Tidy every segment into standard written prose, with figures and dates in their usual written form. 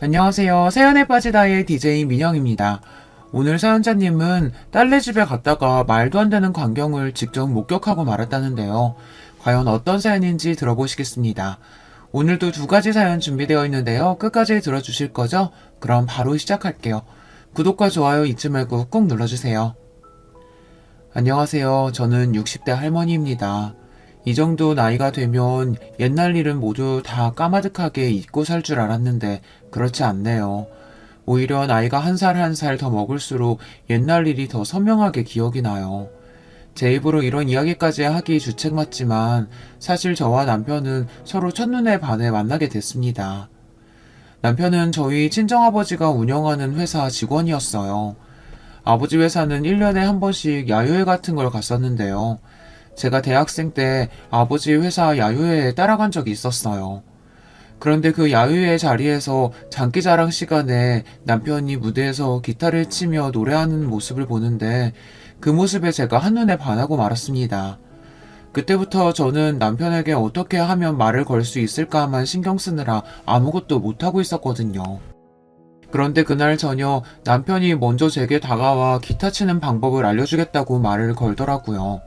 안녕하세요. 사연에 빠지다의 DJ 민영입니다. 오늘 사연자님은 딸네 집에 갔다가 말도 안 되는 광경을 직접 목격하고 말았다는데요. 과연 어떤 사연인지 들어보시겠습니다. 오늘도 두 가지 사연 준비되어 있는데요. 끝까지 들어주실 거죠? 그럼 바로 시작할게요. 구독과 좋아요 잊지 말고 꾹 눌러주세요. 안녕하세요. 저는 60대 할머니입니다. 이 정도 나이가 되면 옛날 일은 모두 다 까마득하게 잊고 살 줄 알았는데 그렇지 않네요. 오히려 나이가 한 살 한 살 더 먹을수록 옛날 일이 더 선명하게 기억이 나요. 제 입으로 이런 이야기까지 하기 주책 맞지만 사실 저와 남편은 서로 첫눈에 반해 만나게 됐습니다. 남편은 저희 친정아버지가 운영하는 회사 직원이었어요. 아버지 회사는 1년에 한 번씩 야유회 같은 걸 갔었는데요. 제가 대학생 때 아버지 회사 야유회에 따라간 적이 있었어요. 그런데 그 야유회 자리에서 장기자랑 시간에 남편이 무대에서 기타를 치며 노래하는 모습을 보는데 그 모습에 제가 한눈에 반하고 말았습니다. 그때부터 저는 남편에게 어떻게 하면 말을 걸 수 있을까만 신경 쓰느라 아무것도 못하고 있었거든요. 그런데 그날 저녁 남편이 먼저 제게 다가와 기타 치는 방법을 알려주겠다고 말을 걸더라고요.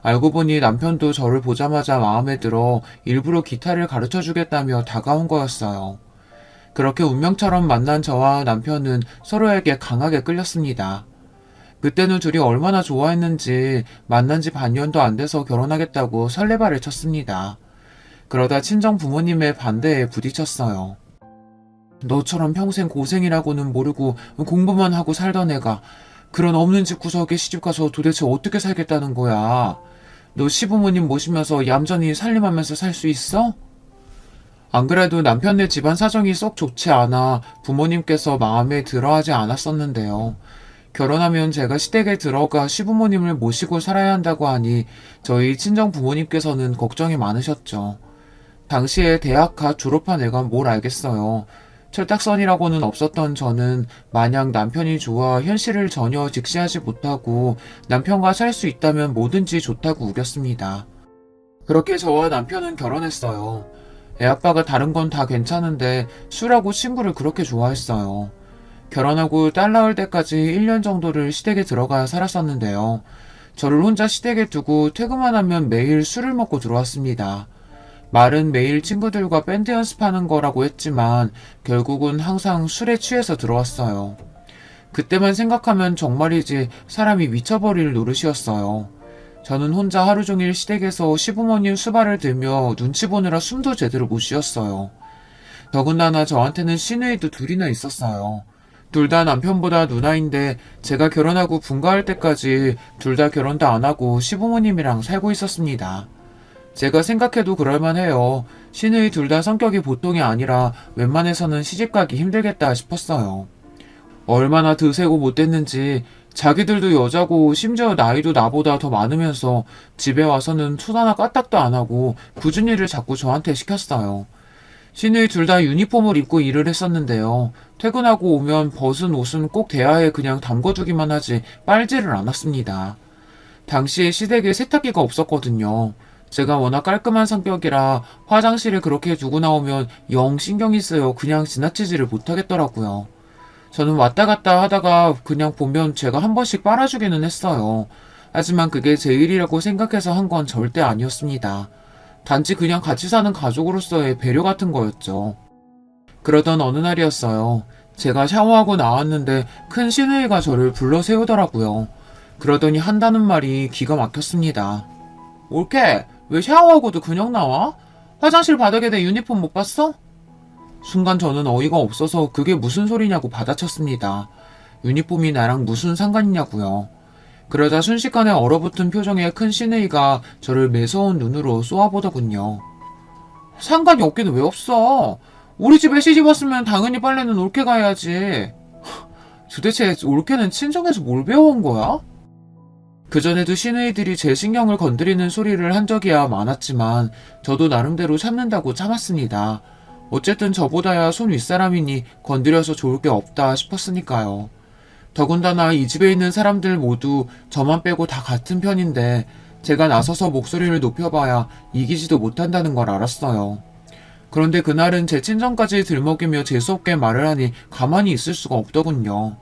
알고 보니 남편도 저를 보자마자 마음에 들어 일부러 기타를 가르쳐 주겠다며 다가온 거였어요. 그렇게 운명처럼 만난 저와 남편은 서로에게 강하게 끌렸습니다. 그때는 둘이 얼마나 좋아했는지 만난 지 반년도 안 돼서 결혼하겠다고 설레발을 쳤습니다. 그러다 친정 부모님의 반대에 부딪혔어요. 너처럼 평생 고생이라고는 모르고 공부만 하고 살던 애가 그런 없는 집 구석에 시집가서 도대체 어떻게 살겠다는 거야? 너 시부모님 모시면서 얌전히 살림하면서 살 수 있어? 안 그래도 남편네 집안 사정이 썩 좋지 않아 부모님께서 마음에 들어하지 않았었는데요. 결혼하면 제가 시댁에 들어가 시부모님을 모시고 살아야 한다고 하니 저희 친정 부모님께서는 걱정이 많으셨죠. 당시에 대학 갓 졸업한 애가 뭘 알겠어요. 철딱선이라고는 없었던 저는 마냥 남편이 좋아 현실을 전혀 직시하지 못하고 남편과 살 수 있다면 뭐든지 좋다고 우겼습니다. 그렇게 저와 남편은 결혼했어요. 애아빠가 다른 건 다 괜찮은데 술하고 친구를 그렇게 좋아했어요. 결혼하고 딸 낳을 때까지 1년 정도를 시댁에 들어가 살았었는데요. 저를 혼자 시댁에 두고 퇴근만 하면 매일 술을 먹고 들어왔습니다. 말은 매일 친구들과 밴드 연습하는 거라고 했지만 결국은 항상 술에 취해서 들어왔어요. 그때만 생각하면 정말이지 사람이 미쳐버릴 노릇이었어요. 저는 혼자 하루 종일 시댁에서 시부모님 수발을 들며 눈치 보느라 숨도 제대로 못 쉬었어요. 더군다나 저한테는 시누이도 둘이나 있었어요. 둘 다 남편보다 누나인데 제가 결혼하고 분가할 때까지 둘 다 결혼도 안 하고 시부모님이랑 살고 있었습니다. 제가 생각해도 그럴만해요. 시누이 둘 다 성격이 보통이 아니라 웬만해서는 시집가기 힘들겠다 싶었어요. 얼마나 드세고 못됐는지 자기들도 여자고 심지어 나이도 나보다 더 많으면서 집에 와서는 손 하나 까딱도 안 하고 굳은 일을 자꾸 저한테 시켰어요. 시누이 둘 다 유니폼을 입고 일을 했었는데요. 퇴근하고 오면 벗은 옷은 꼭 대야에 그냥 담궈두기만 하지 빨지를 않았습니다. 당시에 시댁에 세탁기가 없었거든요. 제가 워낙 깔끔한 성격이라 화장실에 그렇게 두고 나오면 영 신경이 쓰여 그냥 지나치지를 못하겠더라고요. 저는 왔다 갔다 하다가 그냥 보면 제가 한 번씩 빨아주기는 했어요. 하지만 그게 제 일이라고 생각해서 한 건 절대 아니었습니다. 단지 그냥 같이 사는 가족으로서의 배려 같은 거였죠. 그러던 어느 날이었어요. 제가 샤워하고 나왔는데 큰 시누이가 저를 불러 세우더라고요. 그러더니 한다는 말이 기가 막혔습니다. 올케, 왜 샤워하고도 그냥 나와? 화장실 바닥에 내 유니폼 못 봤어? 순간 저는 어이가 없어서 그게 무슨 소리냐고 받아쳤습니다. 유니폼이 나랑 무슨 상관이냐고요. 그러자 순식간에 얼어붙은 표정의 큰 시누이가 저를 매서운 눈으로 쏘아보더군요. 상관이 없기는 왜 없어? 우리 집에 시집 왔으면 당연히 빨래는 올케가 해야지. 도대체 올케는 친정에서 뭘 배워온 거야? 그전에도 시누이들이 제 신경을 건드리는 소리를 한 적이야 많았지만 저도 나름대로 참는다고 참았습니다. 어쨌든 저보다야 손 윗사람이니 건드려서 좋을 게 없다 싶었으니까요. 더군다나 이 집에 있는 사람들 모두 저만 빼고 다 같은 편인데 제가 나서서 목소리를 높여봐야 이기지도 못한다는 걸 알았어요. 그런데 그날은 제 친정까지 들먹이며 재수없게 말을 하니 가만히 있을 수가 없더군요.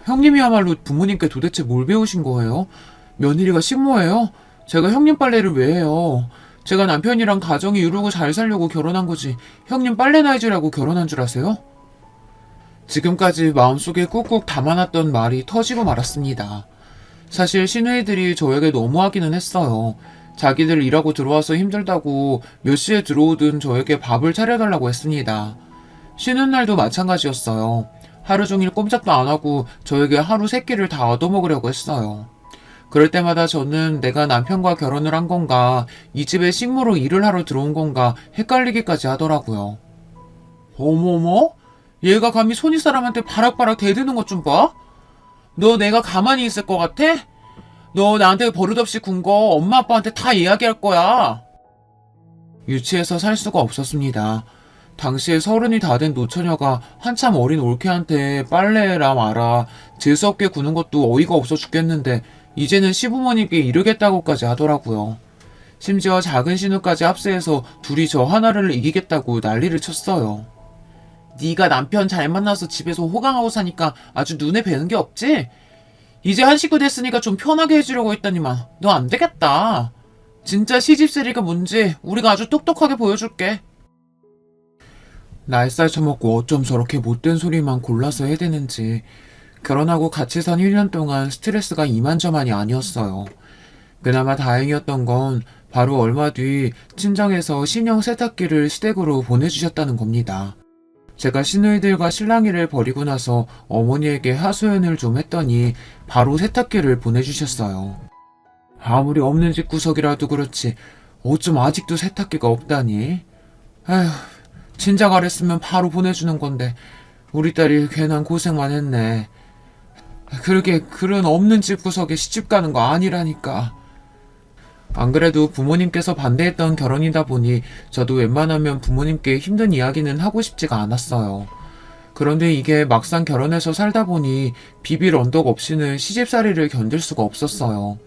형님이야말로 부모님께 도대체 뭘 배우신 거예요? 며느리가 식모예요? 제가 형님 빨래를 왜 해요? 제가 남편이랑 가정이 이루고 잘 살려고 결혼한 거지 형님 빨래나 해주라고 결혼한 줄 아세요? 지금까지 마음속에 꾹꾹 담아놨던 말이 터지고 말았습니다. 사실 시누이들이 저에게 너무하기는 했어요. 자기들 일하고 들어와서 힘들다고 몇 시에 들어오든 저에게 밥을 차려달라고 했습니다. 쉬는 날도 마찬가지였어요. 하루 종일 꼼짝도 안 하고 저에게 하루 세 끼를 다 얻어먹으려고 했어요. 그럴 때마다 저는 내가 남편과 결혼을 한 건가, 이 집에 식모로 일을 하러 들어온 건가 헷갈리기까지 하더라고요. 어머머? 얘가 감히 손윗 사람한테 바락바락 대드는 것 좀 봐? 너 내가 가만히 있을 것 같아? 너 나한테 버릇없이 군 거 엄마 아빠한테 다 이야기할 거야. 유치해서 살 수가 없었습니다. 당시에 30이 다 된 노처녀가 한참 어린 올케한테 빨래해라 마라 재수없게 구는 것도 어이가 없어 죽겠는데 이제는 시부모님께 이르겠다고까지 하더라고요. 심지어 작은 신우까지 합세해서 둘이 저 하나를 이기겠다고 난리를 쳤어요. 네가 남편 잘 만나서 집에서 호강하고 사니까 아주 눈에 뵈는 게 없지? 이제 한 식구 됐으니까 좀 편하게 해주려고 했더니만 너 안 되겠다. 진짜 시집살이가 뭔지 우리가 아주 똑똑하게 보여줄게. 날살 처먹고 어쩜 저렇게 못된 소리만 골라서 해대는지 결혼하고 같이 산 1년 동안 스트레스가 이만저만이 아니었어요. 그나마 다행이었던 건 바로 얼마 뒤 친정에서 신형 세탁기를 시댁으로 보내주셨다는 겁니다. 제가 시누이들과 실랑이를 벌이고 나서 어머니에게 하소연을 좀 했더니 바로 세탁기를 보내주셨어요. 아무리 없는 집 구석이라도 그렇지 어쩜 아직도 세탁기가 없다니. 아휴, 진작 알았으면 바로 보내주는 건데 우리 딸이 괜한 고생만 했네. 그러게 그런 없는 집 구석에 시집 가는 거 아니라니까. 안 그래도 부모님께서 반대했던 결혼이다 보니 저도 웬만하면 부모님께 힘든 이야기는 하고 싶지가 않았어요. 그런데 이게 막상 결혼해서 살다 보니 비빌 언덕 없이는 시집살이를 견딜 수가 없었어요.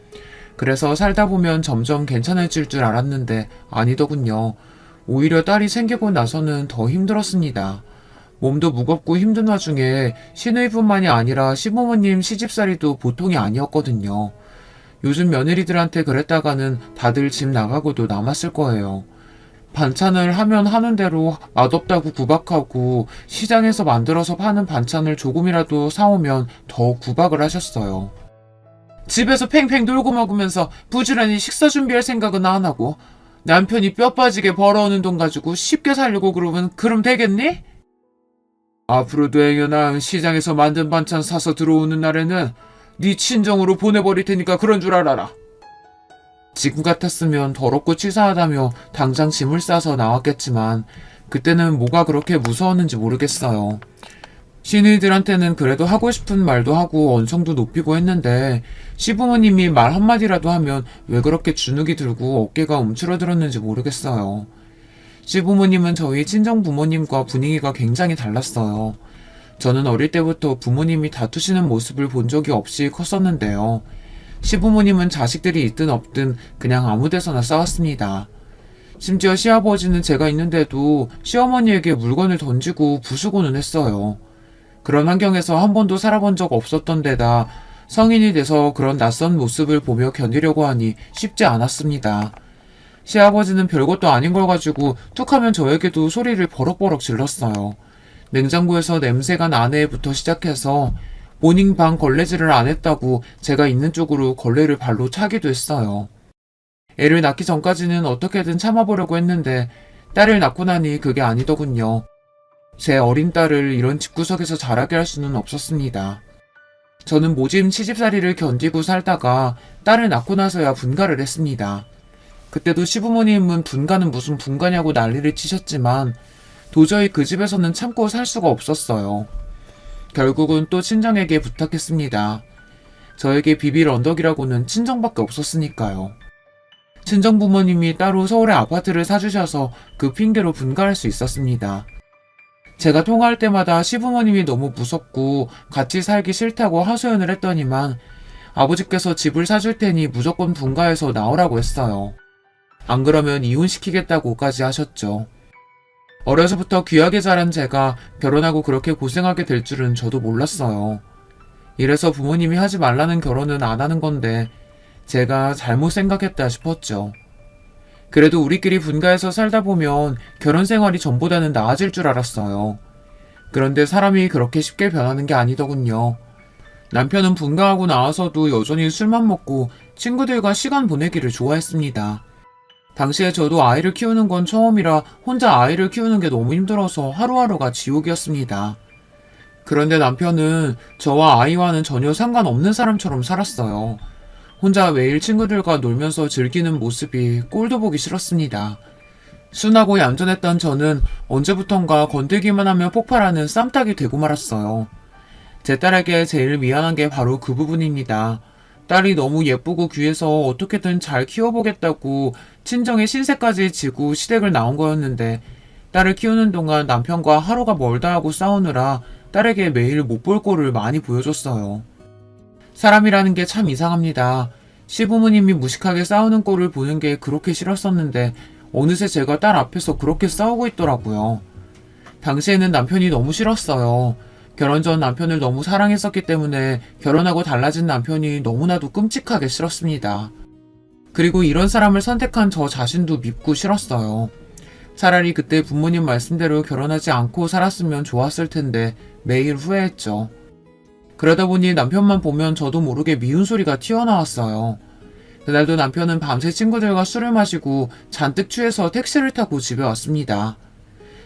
그래서 살다 보면 점점 괜찮아질 줄 알았는데 아니더군요. 오히려 딸이 생기고 나서는 더 힘들었습니다. 몸도 무겁고 힘든 와중에 시누이뿐만이 아니라 시부모님 시집살이도 보통이 아니었거든요. 요즘 며느리들한테 그랬다가는 다들 집 나가고도 남았을 거예요. 반찬을 하면 하는 대로 맛없다고 구박하고 시장에서 만들어서 파는 반찬을 조금이라도 사오면 더 구박을 하셨어요. 집에서 팽팽 놀고 먹으면서 부지런히 식사 준비할 생각은 안 하고 남편이 뼈 빠지게 벌어오는 돈 가지고 쉽게 살려고 그러면 그럼 되겠니? 앞으로도 행여나 시장에서 만든 반찬 사서 들어오는 날에는 네 친정으로 보내버릴 테니까 그런 줄 알아라. 지금 같았으면 더럽고 치사하다며 당장 짐을 싸서 나왔겠지만 그때는 뭐가 그렇게 무서웠는지 모르겠어요. 시누이들한테는 그래도 하고 싶은 말도 하고 언성도 높이고 했는데 시부모님이 말 한마디라도 하면 왜 그렇게 주눅이 들고 어깨가 움츠러들었는지 모르겠어요. 시부모님은 저희 친정 부모님과 분위기가 굉장히 달랐어요. 저는 어릴 때부터 부모님이 다투시는 모습을 본 적이 없이 컸었는데요. 시부모님은 자식들이 있든 없든 그냥 아무 데서나 싸웠습니다. 심지어 시아버지는 제가 있는데도 시어머니에게 물건을 던지고 부수고는 했어요. 그런 환경에서 한 번도 살아본 적 없었던 데다 성인이 돼서 그런 낯선 모습을 보며 견디려고 하니 쉽지 않았습니다. 시아버지는 별것도 아닌 걸 가지고 툭하면 저에게도 소리를 버럭버럭 질렀어요. 냉장고에서 냄새가 난 애부터 시작해서 모닝방 걸레질을 안 했다고 제가 있는 쪽으로 걸레를 발로 차기도 했어요. 애를 낳기 전까지는 어떻게든 참아보려고 했는데 딸을 낳고 나니 그게 아니더군요. 제 어린 딸을 이런 집구석에서 자라게 할 수는 없었습니다. 저는 모진 시집살이를 견디고 살다가 딸을 낳고 나서야 분가를 했습니다. 그때도 시부모님은 분가는 무슨 분가냐고 난리를 치셨지만 도저히 그 집에서는 참고 살 수가 없었어요. 결국은 또 친정에게 부탁했습니다. 저에게 비빌 언덕이라고는 친정밖에 없었으니까요. 친정 부모님이 따로 서울에 아파트를 사주셔서 그 핑계로 분가할 수 있었습니다. 제가 통화할 때마다 시부모님이 너무 무섭고 같이 살기 싫다고 하소연을 했더니만 아버지께서 집을 사줄 테니 무조건 분가해서 나오라고 했어요. 안 그러면 이혼시키겠다고까지 하셨죠. 어려서부터 귀하게 자란 제가 결혼하고 그렇게 고생하게 될 줄은 저도 몰랐어요. 이래서 부모님이 하지 말라는 결혼은 안 하는 건데 제가 잘못 생각했다 싶었죠. 그래도 우리끼리 분가해서 살다 보면 결혼 생활이 전보다는 나아질 줄 알았어요. 그런데 사람이 그렇게 쉽게 변하는 게 아니더군요. 남편은 분가하고 나와서도 여전히 술만 먹고 친구들과 시간 보내기를 좋아했습니다. 당시에 저도 아이를 키우는 건 처음이라 혼자 아이를 키우는 게 너무 힘들어서 하루하루가 지옥이었습니다. 그런데 남편은 저와 아이와는 전혀 상관없는 사람처럼 살았어요. 혼자 매일 친구들과 놀면서 즐기는 모습이 꼴도 보기 싫었습니다. 순하고 얌전했던 저는 언제부턴가 건들기만 하면 폭발하는 쌈딱이 되고 말았어요. 제 딸에게 제일 미안한 게 바로 그 부분입니다. 딸이 너무 예쁘고 귀해서 어떻게든 잘 키워보겠다고 친정의 신세까지 지고 시댁을 나온 거였는데 딸을 키우는 동안 남편과 하루가 멀다 하고 싸우느라 딸에게 매일 못 볼 꼴을 많이 보여줬어요. 사람이라는 게 참 이상합니다. 시부모님이 무식하게 싸우는 꼴을 보는 게 그렇게 싫었었는데 어느새 제가 딸 앞에서 그렇게 싸우고 있더라고요. 당시에는 남편이 너무 싫었어요. 결혼 전 남편을 너무 사랑했었기 때문에 결혼하고 달라진 남편이 너무나도 끔찍하게 싫었습니다. 그리고 이런 사람을 선택한 저 자신도 밉고 싫었어요. 차라리 그때 부모님 말씀대로 결혼하지 않고 살았으면 좋았을 텐데 매일 후회했죠. 그러다 보니 남편만 보면 저도 모르게 미운 소리가 튀어나왔어요. 그날도 남편은 밤새 친구들과 술을 마시고 잔뜩 취해서 택시를 타고 집에 왔습니다.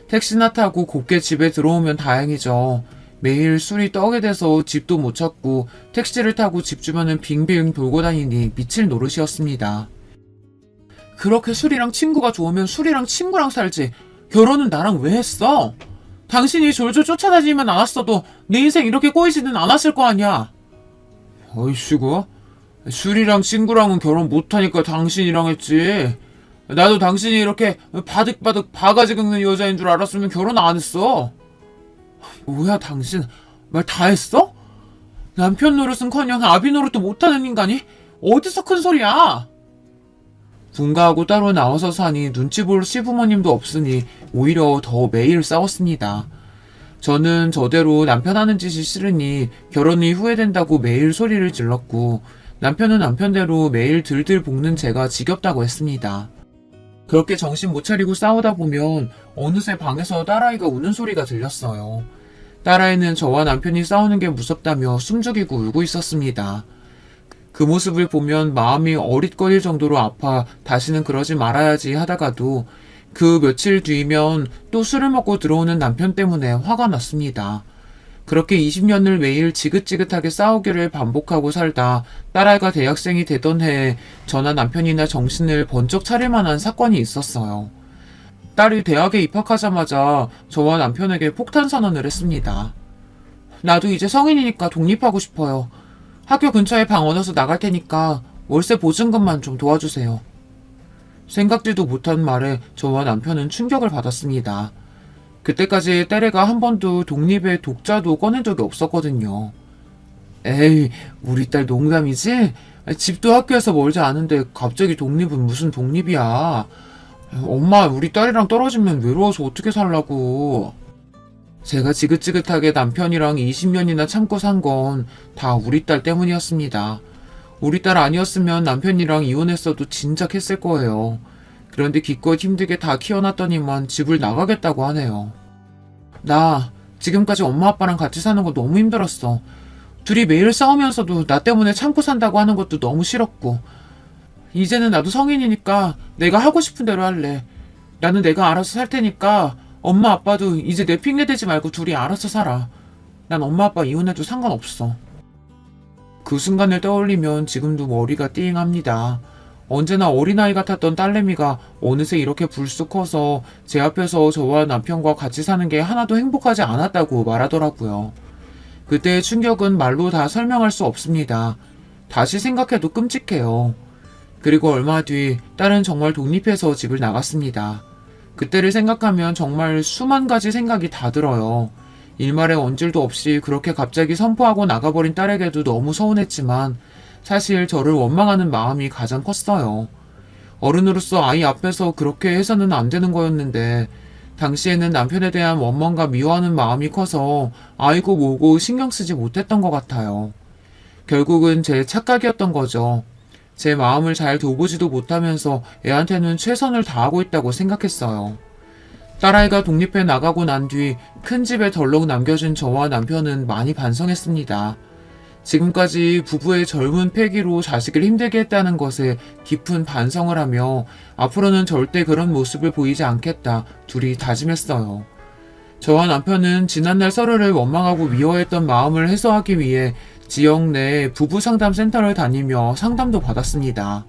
택시나 타고 곱게 집에 들어오면 다행이죠. 매일 술이 떡이 돼서 집도 못 찾고 택시를 타고 집 주변은 빙빙 돌고 다니니 미칠 노릇이었습니다. 그렇게 술이랑 친구가 좋으면 술이랑 친구랑 살지 결혼은 나랑 왜 했어? 당신이 졸졸 쫓아다니면 않았어도 내 인생 이렇게 꼬이지는 않았을 거 아니야. 어이씨구, 술이랑 친구랑은 결혼 못하니까 당신이랑 했지. 나도 당신이 이렇게 바득바득 바가지 긁는 여자인 줄 알았으면 결혼 안 했어. 뭐야 당신 말 다 했어? 남편 노릇은커녕 아비 노릇도 못하는 인간이 어디서 큰 소리야? 분가하고 따로 나와서 사니 눈치 볼 시부모님도 없으니 오히려 더 매일 싸웠습니다. 저는 저대로 남편 하는 짓이 싫으니 결혼이 후회된다고 매일 소리를 질렀고 남편은 남편대로 매일 들들 볶는 제가 지겹다고 했습니다. 그렇게 정신 못 차리고 싸우다 보면 어느새 방에서 딸아이가 우는 소리가 들렸어요. 딸아이는 저와 남편이 싸우는 게 무섭다며 숨죽이고 울고 있었습니다. 그 모습을 보면 마음이 어릿거릴 정도로 아파 다시는 그러지 말아야지 하다가도 그 며칠 뒤면 또 술을 먹고 들어오는 남편 때문에 화가 났습니다. 그렇게 20년을 매일 지긋지긋하게 싸우기를 반복하고 살다 딸아이가 대학생이 되던 해에 저나 남편이나 정신을 번쩍 차릴 만한 사건이 있었어요. 딸이 대학에 입학하자마자 저와 남편에게 폭탄 선언을 했습니다. 나도 이제 성인이니까 독립하고 싶어요. 학교 근처에 방 얻어서 나갈 테니까 월세 보증금만 좀 도와주세요. 생각지도 못한 말에 저와 남편은 충격을 받았습니다. 그때까지 딸애가 한 번도 독립의 독자도 꺼낸 적이 없었거든요. 에이, 우리 딸 농담이지? 집도 학교에서 멀지 않은데 갑자기 독립은 무슨 독립이야. 엄마, 우리 딸이랑 떨어지면 외로워서 어떻게 살라고. 제가 지긋지긋하게 남편이랑 20년이나 참고 산 건 다 우리 딸 때문이었습니다. 우리 딸 아니었으면 남편이랑 이혼했어도 진작 했을 거예요. 그런데 기껏 힘들게 다 키워놨더니만 집을 나가겠다고 하네요. 나 지금까지 엄마 아빠랑 같이 사는 거 너무 힘들었어. 둘이 매일 싸우면서도 나 때문에 참고 산다고 하는 것도 너무 싫었고. 이제는 나도 성인이니까 내가 하고 싶은 대로 할래. 나는 내가 알아서 살 테니까 엄마 아빠도 이제 내 핑계 대지 말고 둘이 알아서 살아. 난 엄마 아빠 이혼해도 상관없어. 그 순간을 떠올리면 지금도 머리가 띵합니다. 언제나 어린아이 같았던 딸내미가 어느새 이렇게 불쑥 커서 제 앞에서 저와 남편과 같이 사는 게 하나도 행복하지 않았다고 말하더라고요. 그때의 충격은 말로 다 설명할 수 없습니다. 다시 생각해도 끔찍해요. 그리고 얼마 뒤 딸은 정말 독립해서 집을 나갔습니다. 그때를 생각하면 정말 수만 가지 생각이 다 들어요. 일말의 언질도 없이 그렇게 갑자기 선포하고 나가버린 딸에게도 너무 서운했지만 사실 저를 원망하는 마음이 가장 컸어요. 어른으로서 아이 앞에서 그렇게 해서는 안 되는 거였는데 당시에는 남편에 대한 원망과 미워하는 마음이 커서 아이고 뭐고 신경 쓰지 못했던 것 같아요. 결국은 제 착각이었던 거죠. 제 마음을 잘 돌보지도 못하면서 애한테는 최선을 다하고 있다고 생각했어요. 딸아이가 독립해 나가고 난 뒤 큰 집에 덜렁 남겨진 저와 남편은 많이 반성했습니다. 지금까지 부부의 젊은 패기로 자식을 힘들게 했다는 것에 깊은 반성을 하며 앞으로는 절대 그런 모습을 보이지 않겠다 둘이 다짐했어요. 저와 남편은 지난날 서로를 원망하고 미워했던 마음을 해소하기 위해 지역 내 부부 상담 센터를 다니며 상담도 받았습니다.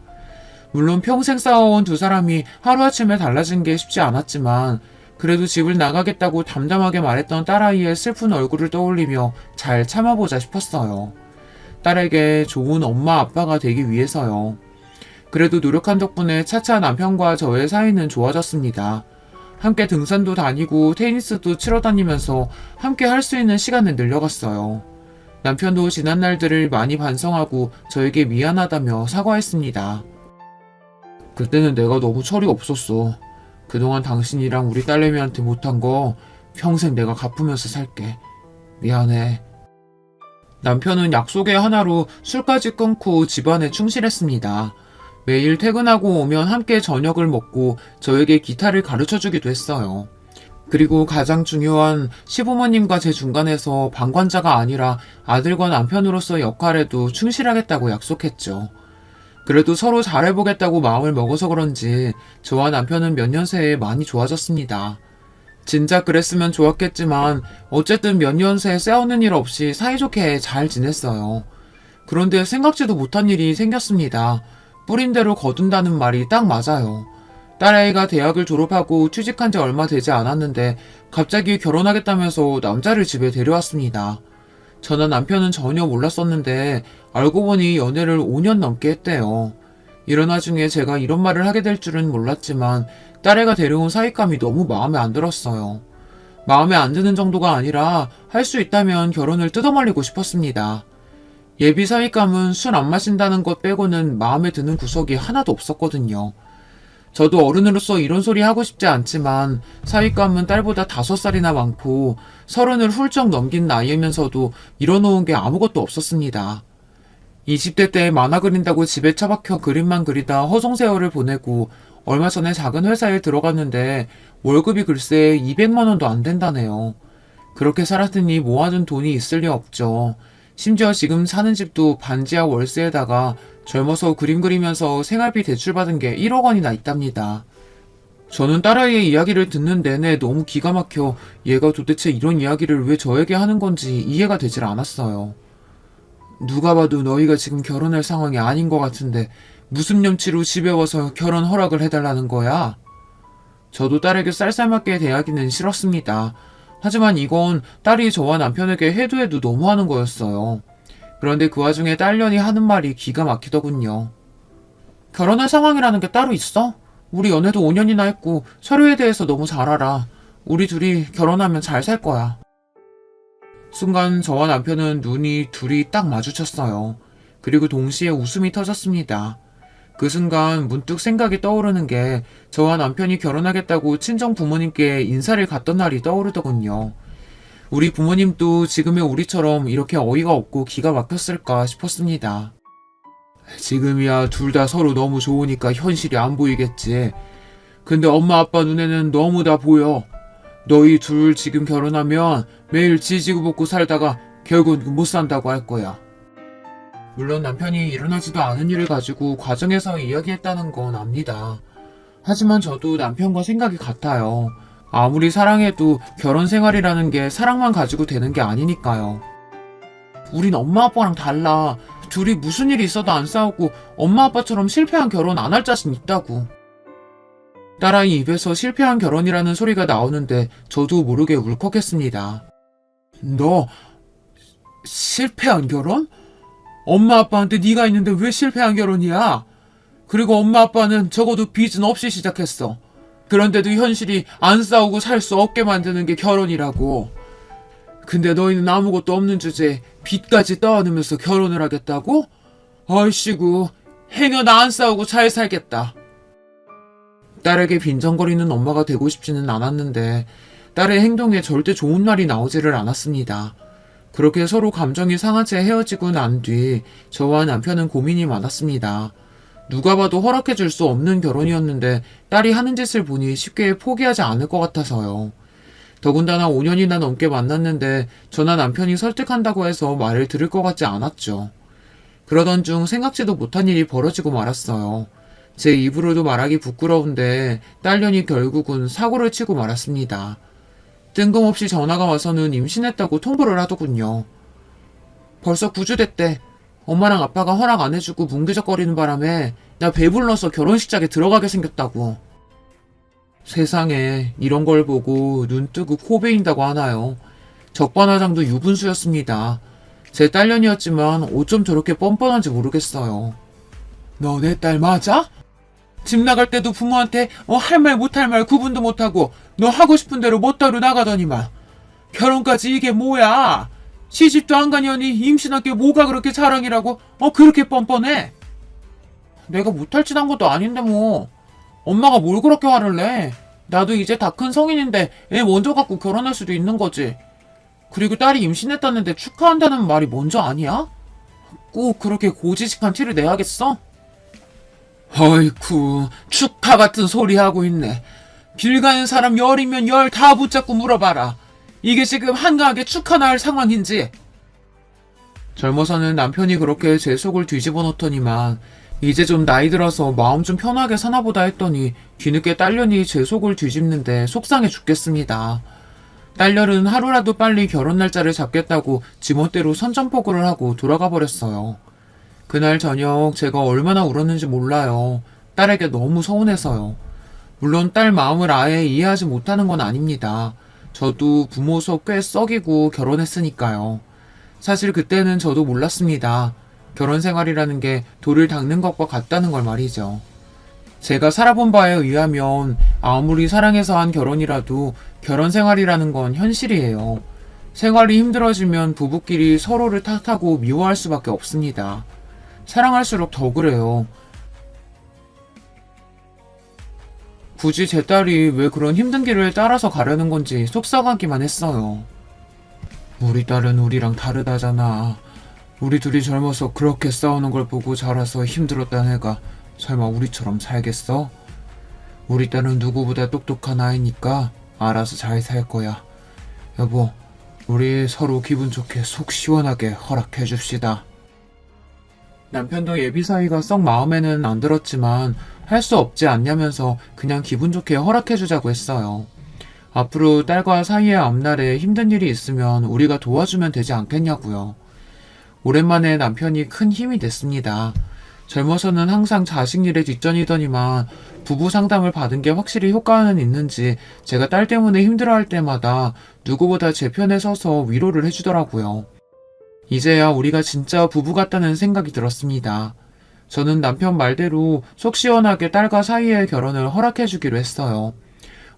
물론 평생 싸워온 두 사람이 하루아침에 달라진 게 쉽지 않았지만 그래도 집을 나가겠다고 담담하게 말했던 딸아이의 슬픈 얼굴을 떠올리며 잘 참아보자 싶었어요. 딸에게 좋은 엄마 아빠가 되기 위해서요. 그래도 노력한 덕분에 차차 남편과 저의 사이는 좋아졌습니다. 함께 등산도 다니고 테니스도 치러 다니면서 함께 할 수 있는 시간을 늘려갔어요. 남편도 지난 날들을 많이 반성하고 저에게 미안하다며 사과했습니다. 그때는 내가 너무 철이 없었어. 그동안 당신이랑 우리 딸내미한테 못한 거 평생 내가 갚으면서 살게. 미안해. 남편은 약속의 하나로 술까지 끊고 집안에 충실했습니다. 매일 퇴근하고 오면 함께 저녁을 먹고 저에게 기타를 가르쳐주기도 했어요. 그리고 가장 중요한 시부모님과 제 중간에서 방관자가 아니라 아들과 남편으로서의 역할에도 충실하겠다고 약속했죠. 그래도 서로 잘해보겠다고 마음을 먹어서 그런지 저와 남편은 몇 년 새에 많이 좋아졌습니다. 진작 그랬으면 좋았겠지만 어쨌든 몇 년 새 싸우는 일 없이 사이좋게 잘 지냈어요. 그런데 생각지도 못한 일이 생겼습니다. 뿌린 대로 거둔다는 말이 딱 맞아요. 딸아이가 대학을 졸업하고 취직한 지 얼마 되지 않았는데 갑자기 결혼하겠다면서 남자를 집에 데려왔습니다. 저나 남편은 전혀 몰랐었는데 알고 보니 연애를 5년 넘게 했대요. 이런 와중에 제가 이런 말을 하게 될 줄은 몰랐지만 딸애가 데려온 사윗감이 너무 마음에 안 들었어요. 마음에 안 드는 정도가 아니라 할 수 있다면 결혼을 뜯어말리고 싶었습니다. 예비 사윗감은 술 안 마신다는 것 빼고는 마음에 드는 구석이 하나도 없었거든요. 저도 어른으로서 이런 소리 하고 싶지 않지만 사윗감은 딸보다 5살이나 많고 30을 훌쩍 넘긴 나이면서도 이뤄놓은 게 아무것도 없었습니다. 20대 때 만화 그린다고 집에 처박혀 그림만 그리다 허송세월을 보내고 얼마 전에 작은 회사에 들어갔는데 월급이 글쎄 200만 원도 안 된다네요. 그렇게 살았으니 모아둔 돈이 있을 리 없죠. 심지어 지금 사는 집도 반지하 월세에다가 젊어서 그림 그리면서 생활비 대출받은 게 1억 원이나 있답니다. 저는 딸아이의 이야기를 듣는 내내 너무 기가 막혀 얘가 도대체 이런 이야기를 왜 저에게 하는 건지 이해가 되질 않았어요. 누가 봐도 너희가 지금 결혼할 상황이 아닌 것 같은데 무슨 염치로 집에 와서 결혼 허락을 해달라는 거야? 저도 딸에게 쌀쌀맞게 대하기는 싫었습니다. 하지만 이건 딸이 저와 남편에게 해도 너무하는 거였어요. 그런데 그 와중에 딸년이 하는 말이 기가 막히더군요. 결혼할 상황이라는 게 따로 있어? 우리 연애도 5년이나 했고 서로에 대해서 너무 잘 알아. 우리 둘이 결혼하면 잘 살 거야. 순간 저와 남편은 눈이 둘이 딱 마주쳤어요. 그리고 동시에 웃음이 터졌습니다. 그 순간 문득 생각이 떠오르는 게 저와 남편이 결혼하겠다고 친정 부모님께 인사를 갔던 날이 떠오르더군요. 우리 부모님도 지금의 우리처럼 이렇게 어이가 없고 기가 막혔을까 싶었습니다. 지금이야 둘 다 서로 너무 좋으니까 현실이 안 보이겠지. 근데 엄마 아빠 눈에는 너무 다 보여. 너희 둘 지금 결혼하면 매일 지지고 볶고 살다가 결국은 못 산다고 할 거야. 물론 남편이 일어나지도 않은 일을 가지고 과정에서 이야기했다는 건 압니다. 하지만 저도 남편과 생각이 같아요. 아무리 사랑해도 결혼 생활이라는 게 사랑만 가지고 되는 게 아니니까요. 우린 엄마 아빠랑 달라. 둘이 무슨 일이 있어도 안 싸우고 엄마 아빠처럼 실패한 결혼 안 할 자신 있다고. 딸아이 입에서 실패한 결혼이라는 소리가 나오는데 저도 모르게 울컥했습니다. 너 실패한 결혼? 엄마 아빠한테 네가 있는데 왜 실패한 결혼이야? 그리고 엄마 아빠는 적어도 빚은 없이 시작했어. 그런데도 현실이 안 싸우고 살 수 없게 만드는 게 결혼이라고. 근데 너희는 아무것도 없는 주제에 빚까지 떠안으면서 결혼을 하겠다고? 아이씨구, 행여 나 안 싸우고 잘 살겠다. 딸에게 빈정거리는 엄마가 되고 싶지는 않았는데 딸의 행동에 절대 좋은 말이 나오지를 않았습니다. 그렇게 서로 감정이 상한 채 헤어지고 난 뒤 저와 남편은 고민이 많았습니다. 누가 봐도 허락해줄 수 없는 결혼이었는데 딸이 하는 짓을 보니 쉽게 포기하지 않을 것 같아서요. 더군다나 5년이나 넘게 만났는데 저나 남편이 설득한다고 해서 말을 들을 것 같지 않았죠. 그러던 중 생각지도 못한 일이 벌어지고 말았어요. 제 입으로도 말하기 부끄러운데 딸년이 결국은 사고를 치고 말았습니다. 뜬금없이 전화가 와서는 임신했다고 통보를 하더군요. 벌써 9주 됐대. 엄마랑 아빠가 허락 안 해주고 뭉개적거리는 바람에 나 배불러서 결혼식장에 들어가게 생겼다고. 세상에 이런 걸 보고 눈 뜨고 코 베인다고 하나요. 적반하장도 유분수였습니다. 제 딸년이었지만 어쩜 저렇게 뻔뻔한지 모르겠어요. 너 내 딸 맞아? 집 나갈 때도 부모한테 할 말 못할 말 구분도 못하고 너 하고 싶은 대로 멋대로 나가더니만 결혼까지 이게 뭐야? 시집도 안 가냐니 임신한 게 뭐가 그렇게 자랑이라고 그렇게 뻔뻔해? 내가 못할 짓 한 것도 아닌데 뭐. 엄마가 뭘 그렇게 화를 내? 나도 이제 다 큰 성인인데 애 먼저 갖고 결혼할 수도 있는 거지. 그리고 딸이 임신했다는데 축하한다는 말이 먼저 아니야? 꼭 그렇게 고지식한 티를 내야겠어? 어이쿠, 축하 같은 소리 하고 있네. 길 가는 사람 열이면 열 다 붙잡고 물어봐라. 이게 지금 한가하게 축하나 할 상황인지. 젊어서는 남편이 그렇게 제 속을 뒤집어 놓더니만 이제 좀 나이 들어서 마음 좀 편하게 사나보다 했더니 뒤늦게 딸년이 제 속을 뒤집는데 속상해 죽겠습니다. 딸년은 하루라도 빨리 결혼 날짜를 잡겠다고 지멋대로 선전포고를 하고 돌아가 버렸어요. 그날 저녁 제가 얼마나 울었는지 몰라요. 딸에게 너무 서운해서요. 물론 딸 마음을 아예 이해하지 못하는 건 아닙니다. 저도 부모 속 꽤 썩이고 결혼했으니까요. 사실 그때는 저도 몰랐습니다. 결혼 생활이라는 게 돌을 닦는 것과 같다는 걸 말이죠. 제가 살아본 바에 의하면 아무리 사랑해서 한 결혼이라도 결혼 생활이라는 건 현실이에요. 생활이 힘들어지면 부부끼리 서로를 탓하고 미워할 수밖에 없습니다. 사랑할수록 더 그래요. 굳이 제 딸이 왜 그런 힘든 길을 따라서 가려는 건지 속상하기만 했어요. 우리 딸은 우리랑 다르다잖아. 우리 둘이 젊어서 그렇게 싸우는 걸 보고 자라서 힘들었다는 애가 설마 우리처럼 살겠어? 우리 딸은 누구보다 똑똑한 아이니까 알아서 잘 살 거야. 여보, 우리 서로 기분 좋게 속 시원하게 허락해 줍시다. 남편도 예비 사이가 썩 마음에는 안 들었지만 할 수 없지 않냐면서 그냥 기분 좋게 허락해 주자고 했어요. 앞으로 딸과 사이의 앞날에 힘든 일이 있으면 우리가 도와주면 되지 않겠냐고요. 오랜만에 남편이 큰 힘이 됐습니다. 젊어서는 항상 자식 일에 뒷전이더니만 부부 상담을 받은 게 확실히 효과는 있는지 제가 딸 때문에 힘들어할 때마다 누구보다 제 편에 서서 위로를 해주더라고요. 이제야 우리가 진짜 부부 같다는 생각이 들었습니다. 저는 남편 말대로 속 시원하게 딸과 사이의 결혼을 허락해주기로 했어요.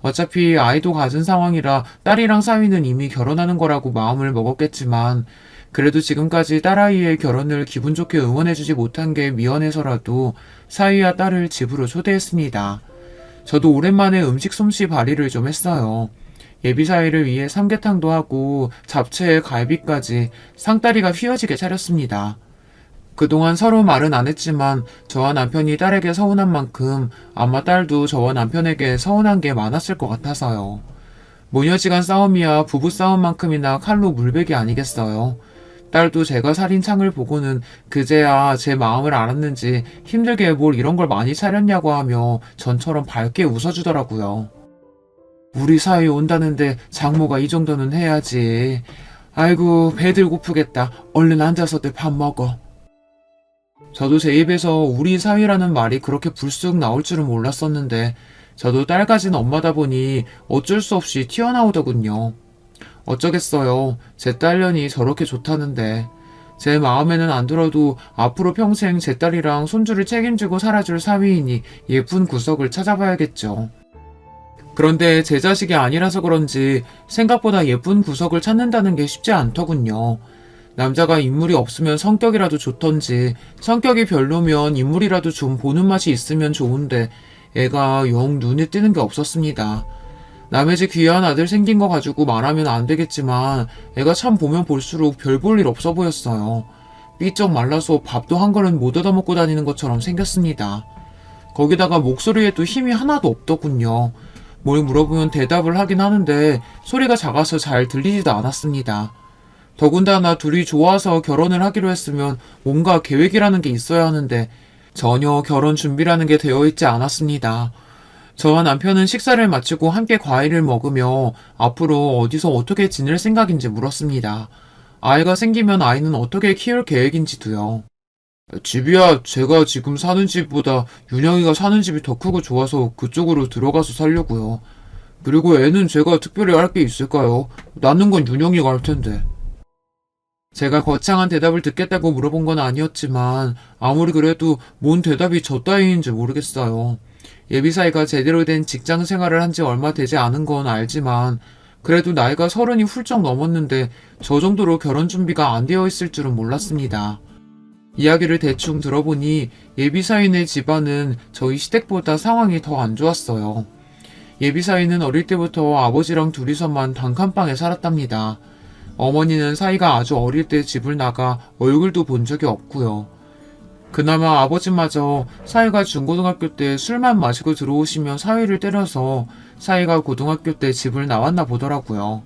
어차피 아이도 가진 상황이라 딸이랑 사위는 이미 결혼하는 거라고 마음을 먹었겠지만 그래도 지금까지 딸아이의 결혼을 기분 좋게 응원해주지 못한 게 미안해서라도 사위와 딸을 집으로 초대했습니다. 저도 오랜만에 음식 솜씨 발휘를 좀 했어요. 예비사위를 위해 삼계탕도 하고 잡채에 갈비까지 상다리가 휘어지게 차렸습니다. 그동안 서로 말은 안 했지만 저와 남편이 딸에게 서운한 만큼 아마 딸도 저와 남편에게 서운한 게 많았을 것 같아서요. 모녀지간 싸움이야 부부싸움만큼이나 칼로 물베기 아니겠어요. 딸도 제가 살인 창을 보고는 그제야 제 마음을 알았는지 힘들게 뭘 이런 걸 많이 차렸냐고 하며 전처럼 밝게 웃어주더라고요. 우리 사위 온다는데 장모가 이 정도는 해야지. 아이고 배들 고프겠다. 얼른 앉아서들 밥 먹어. 저도 제 입에서 우리 사위라는 말이 그렇게 불쑥 나올 줄은 몰랐었는데 저도 딸 가진 엄마다 보니 어쩔 수 없이 튀어나오더군요. 어쩌겠어요. 제 딸년이 저렇게 좋다는데. 제 마음에는 안 들어도 앞으로 평생 제 딸이랑 손주를 책임지고 살아줄 사위이니 예쁜 구석을 찾아봐야겠죠. 그런데 제 자식이 아니라서 그런지 생각보다 예쁜 구석을 찾는다는 게 쉽지 않더군요. 남자가 인물이 없으면 성격이라도 좋던지 성격이 별로면 인물이라도 좀 보는 맛이 있으면 좋은데 애가 영 눈에 띄는 게 없었습니다. 남의 집 귀한 아들 생긴 거 가지고 말하면 안 되겠지만 애가 참 보면 볼수록 별 볼 일 없어 보였어요. 삐쩍 말라서 밥도 한 그릇 못 얻어먹고 다니는 것처럼 생겼습니다. 거기다가 목소리에도 힘이 하나도 없더군요. 뭘 물어보면 대답을 하긴 하는데 소리가 작아서 잘 들리지도 않았습니다. 더군다나 둘이 좋아서 결혼을 하기로 했으면 뭔가 계획이라는 게 있어야 하는데 전혀 결혼 준비라는 게 되어 있지 않았습니다. 저와 남편은 식사를 마치고 함께 과일을 먹으며 앞으로 어디서 어떻게 지낼 생각인지 물었습니다. 아이가 생기면 아이는 어떻게 키울 계획인지도요. 집이야 제가 지금 사는 집보다 윤영이가 사는 집이 더 크고 좋아서 그쪽으로 들어가서 살려고요. 그리고 애는 제가 특별히 할 게 있을까요? 낳는 건 윤영이가 할 텐데. 제가 거창한 대답을 듣겠다고 물어본 건 아니었지만 아무리 그래도 뭔 대답이 저 따위인지 모르겠어요. 예비사이가 제대로 된 직장 생활을 한 지 얼마 되지 않은 건 알지만 그래도 나이가 30이 훌쩍 넘었는데 저 정도로 결혼 준비가 안 되어 있을 줄은 몰랐습니다. 이야기를 대충 들어보니 예비사위네 집안은 저희 시댁보다 상황이 더 안 좋았어요. 예비사위는 어릴 때부터 아버지랑 둘이서만 단칸방에 살았답니다. 어머니는 사위가 아주 어릴 때 집을 나가 얼굴도 본 적이 없고요. 그나마 아버지마저 사위가 중고등학교 때 술만 마시고 들어오시면 사위를 때려서 사위가 고등학교 때 집을 나왔나 보더라고요.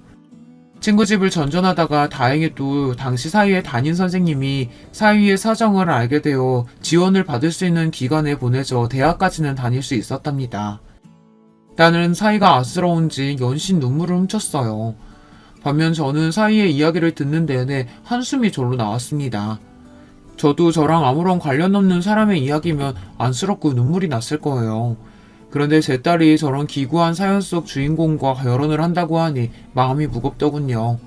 친구 집을 전전하다가 다행히도 당시 사위의 담임 선생님이 사위의 사정을 알게 되어 지원을 받을 수 있는 기관에 보내져 대학까지는 다닐 수 있었답니다. 나는 사위가 안쓰러운지 연신 눈물을 훔쳤어요. 반면 저는 사위의 이야기를 듣는 내내 한숨이 절로 나왔습니다. 저도 저랑 아무런 관련 없는 사람의 이야기면 안쓰럽고 눈물이 났을 거예요. 그런데 제 딸이 저런 기구한 사연 속 주인공과 결혼을 한다고 하니 마음이 무겁더군요.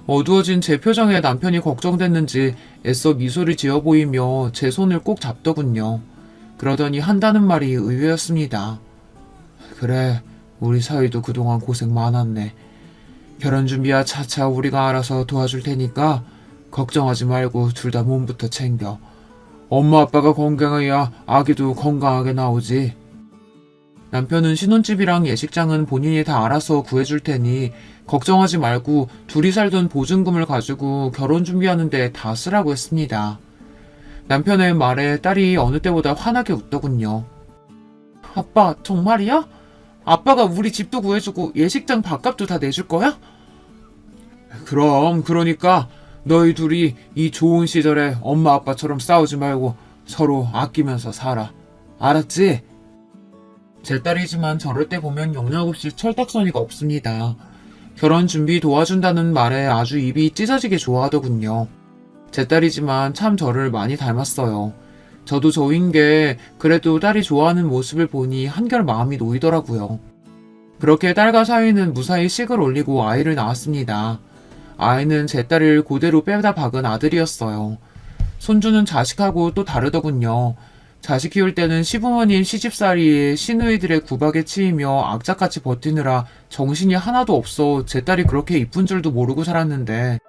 어두워진 제 표정에 남편이 걱정됐는지 애써 미소를 지어 보이며 제 손을 꼭 잡더군요. 그러더니 한다는 말이 의외였습니다. 그래, 우리 사위도 그동안 고생 많았네. 결혼 준비야 차차 우리가 알아서 도와줄 테니까 걱정하지 말고 둘 다 몸부터 챙겨. 엄마 아빠가 건강해야 아기도 건강하게 나오지. 남편은 신혼집이랑 예식장은 본인이 다 알아서 구해줄 테니 걱정하지 말고 둘이 살던 보증금을 가지고 결혼 준비하는데 다 쓰라고 했습니다. 남편의 말에 딸이 어느 때보다 환하게 웃더군요. 아빠 정말이야? 아빠가 우리 집도 구해주고 예식장 밥값도 다 내줄 거야? 그럼 그러니까 너희 둘이 이 좋은 시절에 엄마 아빠처럼 싸우지 말고 서로 아끼면서 살아. 알았지? 제 딸이지만 저럴 때 보면 영락없이 철딱서니가 없습니다. 결혼 준비 도와준다는 말에 아주 입이 찢어지게 좋아하더군요. 제 딸이지만 참 저를 많이 닮았어요. 저도 저인 게 그래도 딸이 좋아하는 모습을 보니 한결 마음이 놓이더라고요. 그렇게 딸과 사위는 무사히 식을 올리고 아이를 낳았습니다. 아이는 제 딸을 그대로 빼다 박은 아들이었어요. 손주는 자식하고 또 다르더군요. 자식 키울 때는 시부모님 시집살이에 시누이들의 구박에 치이며 악착같이 버티느라 정신이 하나도 없어 제 딸이 그렇게 이쁜 줄도 모르고 살았는데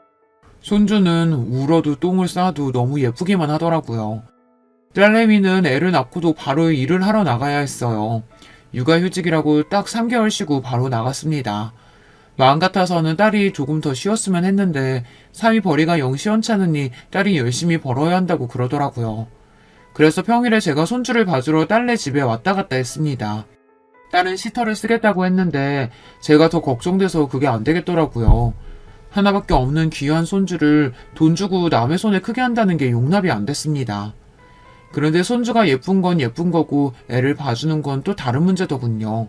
손주는 울어도 똥을 싸도 너무 예쁘기만 하더라고요. 딸내미는 애를 낳고도 바로 일을 하러 나가야 했어요. 육아휴직이라고 딱 3개월 쉬고 바로 나갔습니다. 마음 같아서는 딸이 조금 더 쉬었으면 했는데 사위 벌이가 영 시원찮으니 딸이 열심히 벌어야 한다고 그러더라고요. 그래서 평일에 제가 손주를 봐주러 딸네 집에 왔다 갔다 했습니다. 딸은 시터를 쓰겠다고 했는데 제가 더 걱정돼서 그게 안 되겠더라고요. 하나밖에 없는 귀한 손주를 돈 주고 남의 손에 크게 한다는 게 용납이 안 됐습니다. 그런데 손주가 예쁜 건 예쁜 거고 애를 봐주는 건 또 다른 문제더군요.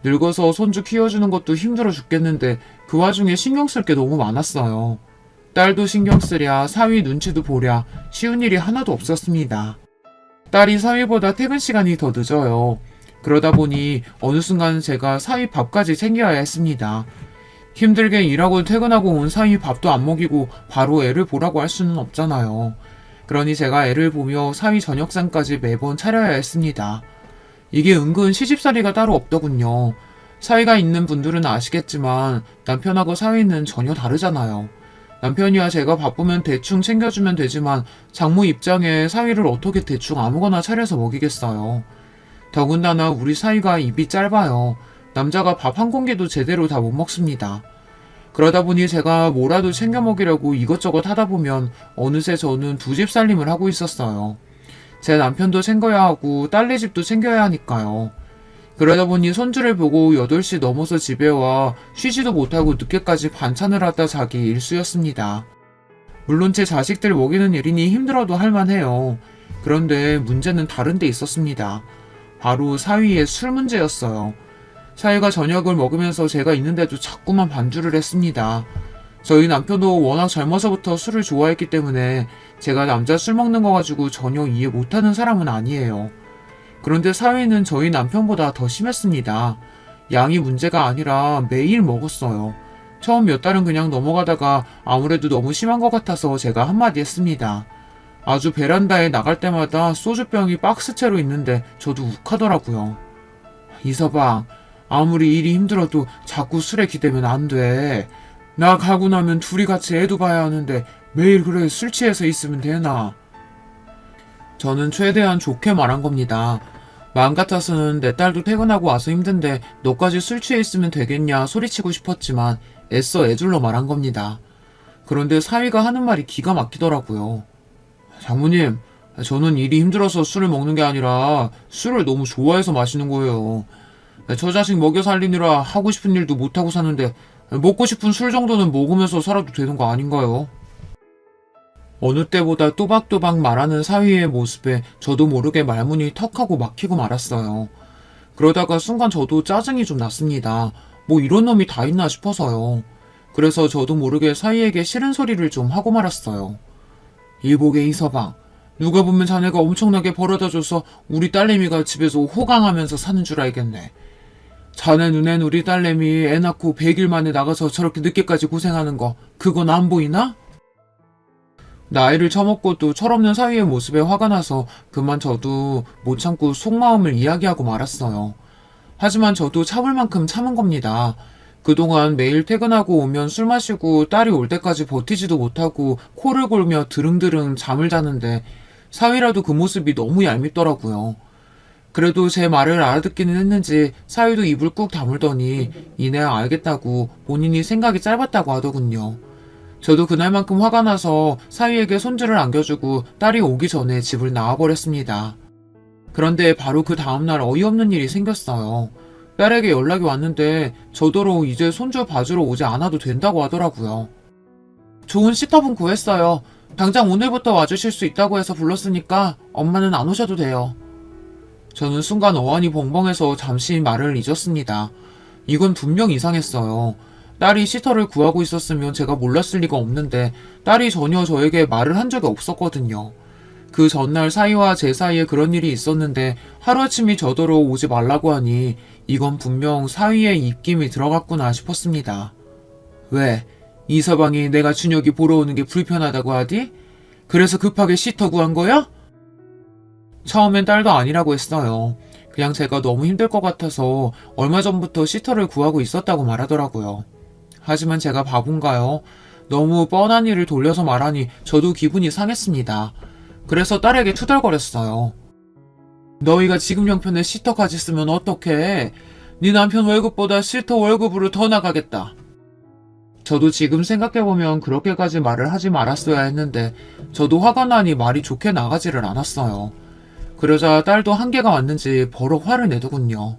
늙어서 손주 키워주는 것도 힘들어 죽겠는데 그 와중에 신경 쓸 게 너무 많았어요. 딸도 신경 쓰랴 사위 눈치도 보랴 쉬운 일이 하나도 없었습니다. 딸이 사위보다 퇴근 시간이 더 늦어요. 그러다 보니 어느 순간 제가 사위 밥까지 챙겨야 했습니다. 힘들게 일하고 퇴근하고 온 사위 밥도 안 먹이고 바로 애를 보라고 할 수는 없잖아요. 그러니 제가 애를 보며 사위 저녁상까지 매번 차려야 했습니다. 이게 은근 시집살이가 따로 없더군요. 사위가 있는 분들은 아시겠지만 남편하고 사위는 전혀 다르잖아요. 남편이야 제가 바쁘면 대충 챙겨주면 되지만 장모 입장에 사위를 어떻게 대충 아무거나 차려서 먹이겠어요. 더군다나 우리 사이가 입이 짧아요. 남자가 밥 한 공기도 제대로 다 못 먹습니다. 그러다 보니 제가 뭐라도 챙겨 먹이려고 이것저것 하다 보면 어느새 저는 두 집 살림을 하고 있었어요. 제 남편도 챙겨야 하고 딸네 집도 챙겨야 하니까요. 그러다 보니 손주를 보고 8시 넘어서 집에 와 쉬지도 못하고 늦게까지 반찬을 하다 자기 일쑤였습니다. 물론 제 자식들 먹이는 일이니 힘들어도 할만해요. 그런데 문제는 다른 데 있었습니다. 바로 사위의 술 문제였어요. 사위가 저녁을 먹으면서 제가 있는데도 자꾸만 반주를 했습니다. 저희 남편도 워낙 젊어서부터 술을 좋아했기 때문에 제가 남자 술 먹는 거 가지고 전혀 이해 못하는 사람은 아니에요. 그런데 사위는 저희 남편보다 더 심했습니다. 양이 문제가 아니라 매일 먹었어요. 처음 몇 달은 그냥 넘어가다가 아무래도 너무 심한 것 같아서 제가 한마디 했습니다. 아주 베란다에 나갈 때마다 소주병이 박스채로 있는데 저도 욱하더라고요. 이서방, 아무리 일이 힘들어도 자꾸 술에 기대면 안 돼. 나 가고 나면 둘이 같이 애도 봐야 하는데 매일 그래 술 취해서 있으면 되나? 저는 최대한 좋게 말한 겁니다. 마음 같아서는 내 딸도 퇴근하고 와서 힘든데 너까지 술 취해 있으면 되겠냐 소리치고 싶었지만 애써 애둘러 말한 겁니다. 그런데 사위가 하는 말이 기가 막히더라고요. 장모님, 저는 일이 힘들어서 술을 먹는 게 아니라 술을 너무 좋아해서 마시는 거예요. 저 자식 먹여 살리느라 하고 싶은 일도 못하고 사는데 먹고 싶은 술 정도는 먹으면서 살아도 되는 거 아닌가요? 어느 때보다 또박또박 말하는 사위의 모습에 저도 모르게 말문이 턱하고 막히고 말았어요. 그러다가 순간 저도 짜증이 좀 났습니다. 뭐 이런 놈이 다 있나 싶어서요. 그래서 저도 모르게 사위에게 싫은 소리를 좀 하고 말았어요. 이보게 이서방, 누가 보면 자네가 엄청나게 벌어다줘서 우리 딸내미가 집에서 호강하면서 사는 줄 알겠네. 자네 눈엔 우리 딸내미 애 낳고 100일 만에 나가서 저렇게 늦게까지 고생하는 거 그건 안 보이나? 나이를 처먹고 또 철없는 사위의 모습에 화가 나서 그만 저도 못 참고 속마음을 이야기하고 말았어요. 하지만 저도 참을 만큼 참은 겁니다. 그동안 매일 퇴근하고 오면 술 마시고 딸이 올 때까지 버티지도 못하고 코를 골며 드릉드릉 잠을 자는데 사위라도 그 모습이 너무 얄밉더라고요. 그래도 제 말을 알아듣기는 했는지 사위도 입을 꾹 다물더니 이내 알겠다고 본인이 생각이 짧았다고 하더군요. 저도 그날만큼 화가 나서 사위에게 손주를 안겨주고 딸이 오기 전에 집을 나와버렸습니다. 그런데 바로 그 다음날 어이없는 일이 생겼어요. 딸에게 연락이 왔는데 저더러 이제 손주 봐주러 오지 않아도 된다고 하더라고요. 좋은 시터분 구했어요. 당장 오늘부터 와주실 수 있다고 해서 불렀으니까 엄마는 안 오셔도 돼요. 저는 순간 어안이 벙벙해서 잠시 말을 잊었습니다. 이건 분명 이상했어요. 딸이 시터를 구하고 있었으면 제가 몰랐을 리가 없는데 딸이 전혀 저에게 말을 한 적이 없었거든요. 그 전날 사위와 제 사이에 그런 일이 있었는데 하루아침에 저더러 오지 말라고 하니 이건 분명 사위의 입김이 들어갔구나 싶었습니다. 왜? 이서방이 내가 준혁이 보러 오는 게 불편하다고 하디? 그래서 급하게 시터 구한 거야? 처음엔 딸도 아니라고 했어요. 그냥 제가 너무 힘들 것 같아서 얼마 전부터 시터를 구하고 있었다고 말하더라고요. 하지만 제가 바본가요? 너무 뻔한 일을 돌려서 말하니 저도 기분이 상했습니다. 그래서 딸에게 투덜거렸어요. 너희가 지금 형편에 시터까지 쓰면 어떡해? 네 남편 월급보다 시터 월급으로 더 나가겠다. 저도 지금 생각해보면 그렇게까지 말을 하지 말았어야 했는데 저도 화가 나니 말이 좋게 나가지를 않았어요. 그러자 딸도 한계가 왔는지 버럭 화를 내더군요.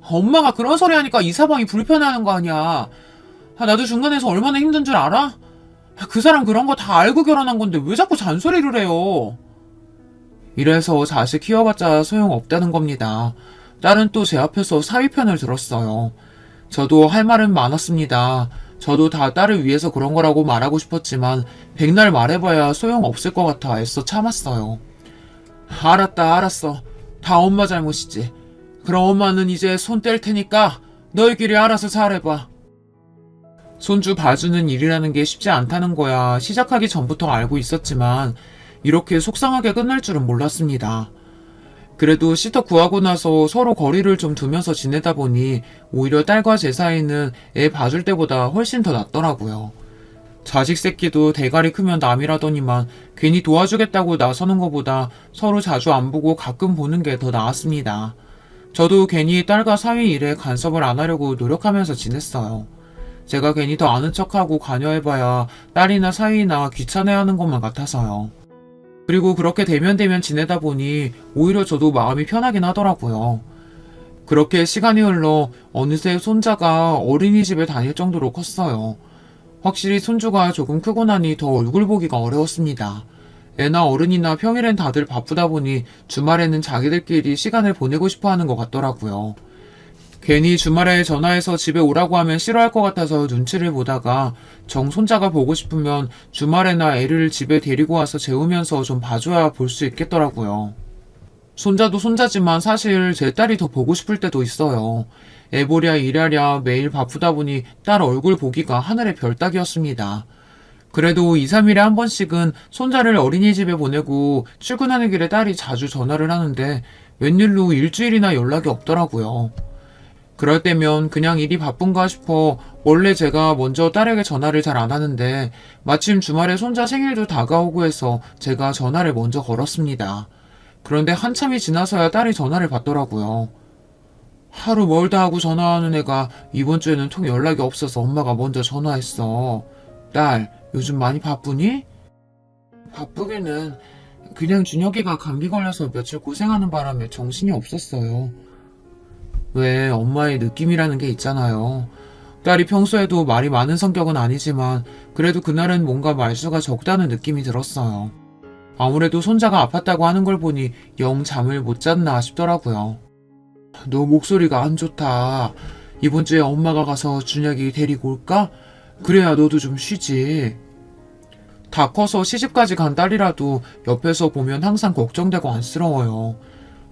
엄마가 그런 소리 하니까 이 사방이 불편해하는 거 아니야. 나도 중간에서 얼마나 힘든 줄 알아? 그 사람 그런 거 다 알고 결혼한 건데 왜 자꾸 잔소리를 해요? 이래서 자식 키워봤자 소용없다는 겁니다. 딸은 또 제 앞에서 사위 편을 들었어요. 저도 할 말은 많았습니다. 저도 다 딸을 위해서 그런 거라고 말하고 싶었지만 백날 말해봐야 소용없을 것 같아 애써 참았어요. 알았다 알았어. 다 엄마 잘못이지. 그럼 엄마는 이제 손 뗄 테니까 너희끼리 알아서 잘해봐. 손주 봐주는 일이라는 게 쉽지 않다는 거야 시작하기 전부터 알고 있었지만 이렇게 속상하게 끝날 줄은 몰랐습니다. 그래도 시터 구하고 나서 서로 거리를 좀 두면서 지내다 보니 오히려 딸과 제 사이는 애 봐줄 때보다 훨씬 더 낫더라고요. 자식 새끼도 대가리 크면 남이라더니만 괜히 도와주겠다고 나서는 것보다 서로 자주 안 보고 가끔 보는 게 더 나았습니다. 저도 괜히 딸과 사위 일에 간섭을 안 하려고 노력하면서 지냈어요. 제가 괜히 더 아는 척하고 관여해봐야 딸이나 사위나 귀찮아하는 것만 같아서요. 그리고 그렇게 대면 지내다 보니 오히려 저도 마음이 편하긴 하더라고요. 그렇게 시간이 흘러 어느새 손자가 어린이집에 다닐 정도로 컸어요. 확실히 손주가 조금 크고 나니 더 얼굴 보기가 어려웠습니다. 애나 어른이나 평일엔 다들 바쁘다 보니 주말에는 자기들끼리 시간을 보내고 싶어 하는 것 같더라고요. 괜히 주말에 전화해서 집에 오라고 하면 싫어할 것 같아서 눈치를 보다가 정 손자가 보고 싶으면 주말에나 애를 집에 데리고 와서 재우면서 좀 봐줘야 볼 수 있겠더라고요. 손자도 손자지만 사실 제 딸이 더 보고 싶을 때도 있어요. 애 보랴 일하랴 매일 바쁘다 보니 딸 얼굴 보기가 하늘의 별 따기였습니다. 그래도 2, 3일에 한 번씩은 손자를 어린이집에 보내고 출근하는 길에 딸이 자주 전화를 하는데 웬일로 일주일이나 연락이 없더라고요. 그럴 때면 그냥 일이 바쁜가 싶어 원래 제가 먼저 딸에게 전화를 잘 안 하는데 마침 주말에 손자 생일도 다가오고 해서 제가 전화를 먼저 걸었습니다. 그런데 한참이 지나서야 딸이 전화를 받더라고요. 하루 멀다 하고 전화하는 애가 이번 주에는 통 연락이 없어서 엄마가 먼저 전화했어. 딸, 요즘 많이 바쁘니? 바쁘기는 그냥 준혁이가 감기 걸려서 며칠 고생하는 바람에 정신이 없었어요. 왜 엄마의 느낌이라는 게 있잖아요. 딸이 평소에도 말이 많은 성격은 아니지만 그래도 그날은 뭔가 말수가 적다는 느낌이 들었어요. 아무래도 손자가 아팠다고 하는 걸 보니 영 잠을 못 잤나 싶더라고요. 너 목소리가 안 좋다. 이번 주에 엄마가 가서 준혁이 데리고 올까? 그래야 너도 좀 쉬지. 다 커서 시집까지 간 딸이라도 옆에서 보면 항상 걱정되고 안쓰러워요.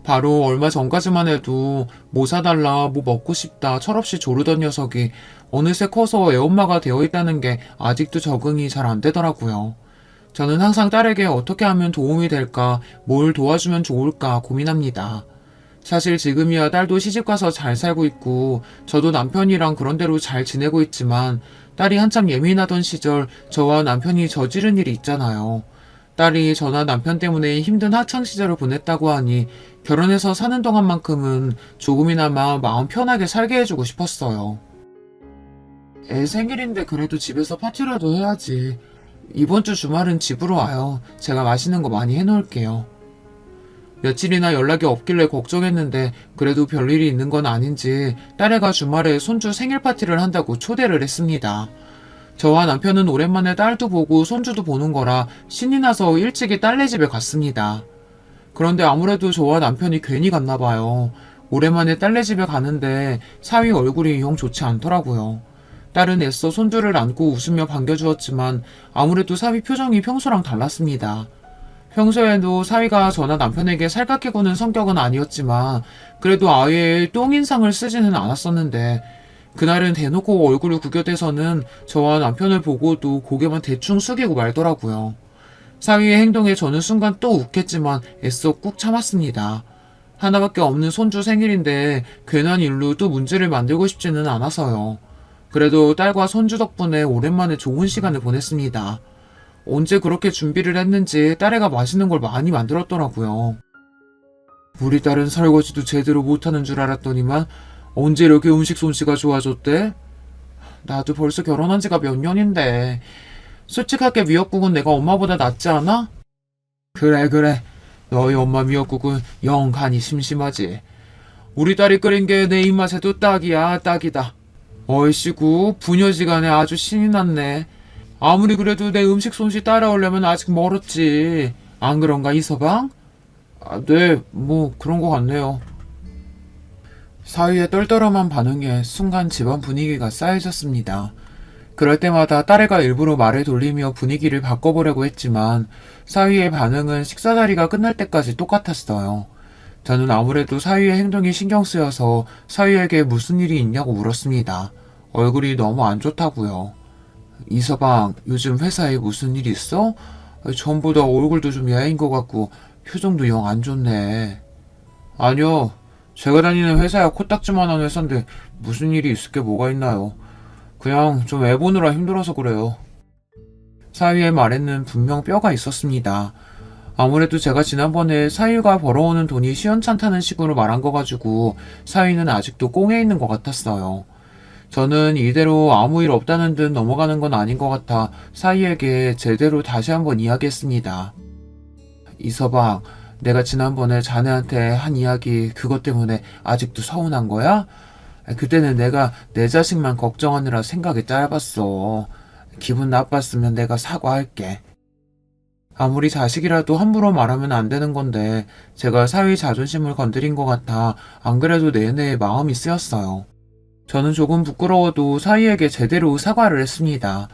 바로 얼마 전까지만 해도 뭐 사달라, 뭐 먹고 싶다 철없이 조르던 녀석이 어느새 커서 애엄마가 되어 있다는 게 아직도 적응이 잘 안 되더라고요. 저는 항상 딸에게 어떻게 하면 도움이 될까, 뭘 도와주면 좋을까 고민합니다. 사실 지금이야 딸도 시집가서 잘 살고 있고 저도 남편이랑 그런대로 잘 지내고 있지만 딸이 한참 예민하던 시절 저와 남편이 저지른 일이 있잖아요. 딸이 저나 남편 때문에 힘든 학창시절을 보냈다고 하니 결혼해서 사는 동안만큼은 조금이나마 마음 편하게 살게 해주고 싶었어요. 애 생일인데 그래도 집에서 파티라도 해야지. 이번 주 주말은 집으로 와요. 제가 맛있는 거 많이 해놓을게요. 며칠이나 연락이 없길래 걱정했는데 그래도 별일이 있는 건 아닌지 딸애가 주말에 손주 생일 파티를 한다고 초대를 했습니다. 저와 남편은 오랜만에 딸도 보고 손주도 보는 거라 신이 나서 일찍이 딸네 집에 갔습니다. 그런데 아무래도 저와 남편이 괜히 갔나 봐요. 오랜만에 딸네 집에 가는데 사위 얼굴이 영 좋지 않더라고요. 딸은 애써 손주를 안고 웃으며 반겨주었지만 아무래도 사위 표정이 평소랑 달랐습니다. 평소에도 사위가 저나 남편에게 살갑게 구는 성격은 아니었지만 그래도 아예 똥인상을 쓰지는 않았었는데 그날은 대놓고 얼굴을 구겨대서는 저와 남편을 보고도 고개만 대충 숙이고 말더라고요. 사위의 행동에 저는 순간 또 욱했지만 애써 꾹 참았습니다. 하나밖에 없는 손주 생일인데 괜한 일로 또 문제를 만들고 싶지는 않아서요. 그래도 딸과 손주 덕분에 오랜만에 좋은 시간을 보냈습니다. 언제 그렇게 준비를 했는지 딸애가 맛있는 걸 많이 만들었더라고요. 우리 딸은 설거지도 제대로 못하는 줄 알았더니만 언제 이렇게 음식 솜씨가 좋아졌대? 나도 벌써 결혼한 지가 몇 년인데 솔직하게 미역국은 내가 엄마보다 낫지 않아? 그래 너희 엄마 미역국은 영 간이 심심하지. 우리 딸이 끓인 게 내 입맛에도 딱이야 딱이다. 얼씨구 부녀지간에 아주 신이 났네. 아무리 그래도 내 음식 솜씨 따라오려면 아직 멀었지. 안 그런가 이서방? 네, 뭐 그런 것 같네요. 사위의 떨떠름한 반응에 순간 집안 분위기가 싸해졌습니다. 그럴 때마다 딸애가 일부러 말을 돌리며 분위기를 바꿔보려고 했지만 사위의 반응은 식사 자리가 끝날 때까지 똑같았어요. 저는 아무래도 사위의 행동이 신경 쓰여서 사위에게 무슨 일이 있냐고 물었습니다. 얼굴이 너무 안 좋다고요. 이서방, 요즘 회사에 무슨 일 있어? 전보다 얼굴도 좀 야인 것 같고 표정도 영 안 좋네. 아니요. 제가 다니는 회사야 코딱지만한 회사인데 무슨 일이 있을 게 뭐가 있나요? 그냥 좀 애 보느라 힘들어서 그래요. 사위의 말에는 분명 뼈가 있었습니다. 아무래도 제가 지난번에 사위가 벌어오는 돈이 시원찮다는 식으로 말한 거 가지고 사위는 아직도 꽁에 있는 것 같았어요. 저는 이대로 아무 일 없다는 듯 넘어가는 건 아닌 것 같아 사위에게 제대로 다시 한번 이야기했습니다. 이서방, 내가 지난번에 자네한테 한 이야기 그것 때문에 아직도 서운한 거야? 그때는 내가 내 자식만 걱정하느라 생각이 짧았어. 기분 나빴으면 내가 사과할게. 아무리 자식이라도 함부로 말하면 안 되는 건데 제가 사위 자존심을 건드린 것 같아 안 그래도 내내 마음이 쓰였어요. 저는 조금 부끄러워도 사위에게 제대로 사과를 했습니다.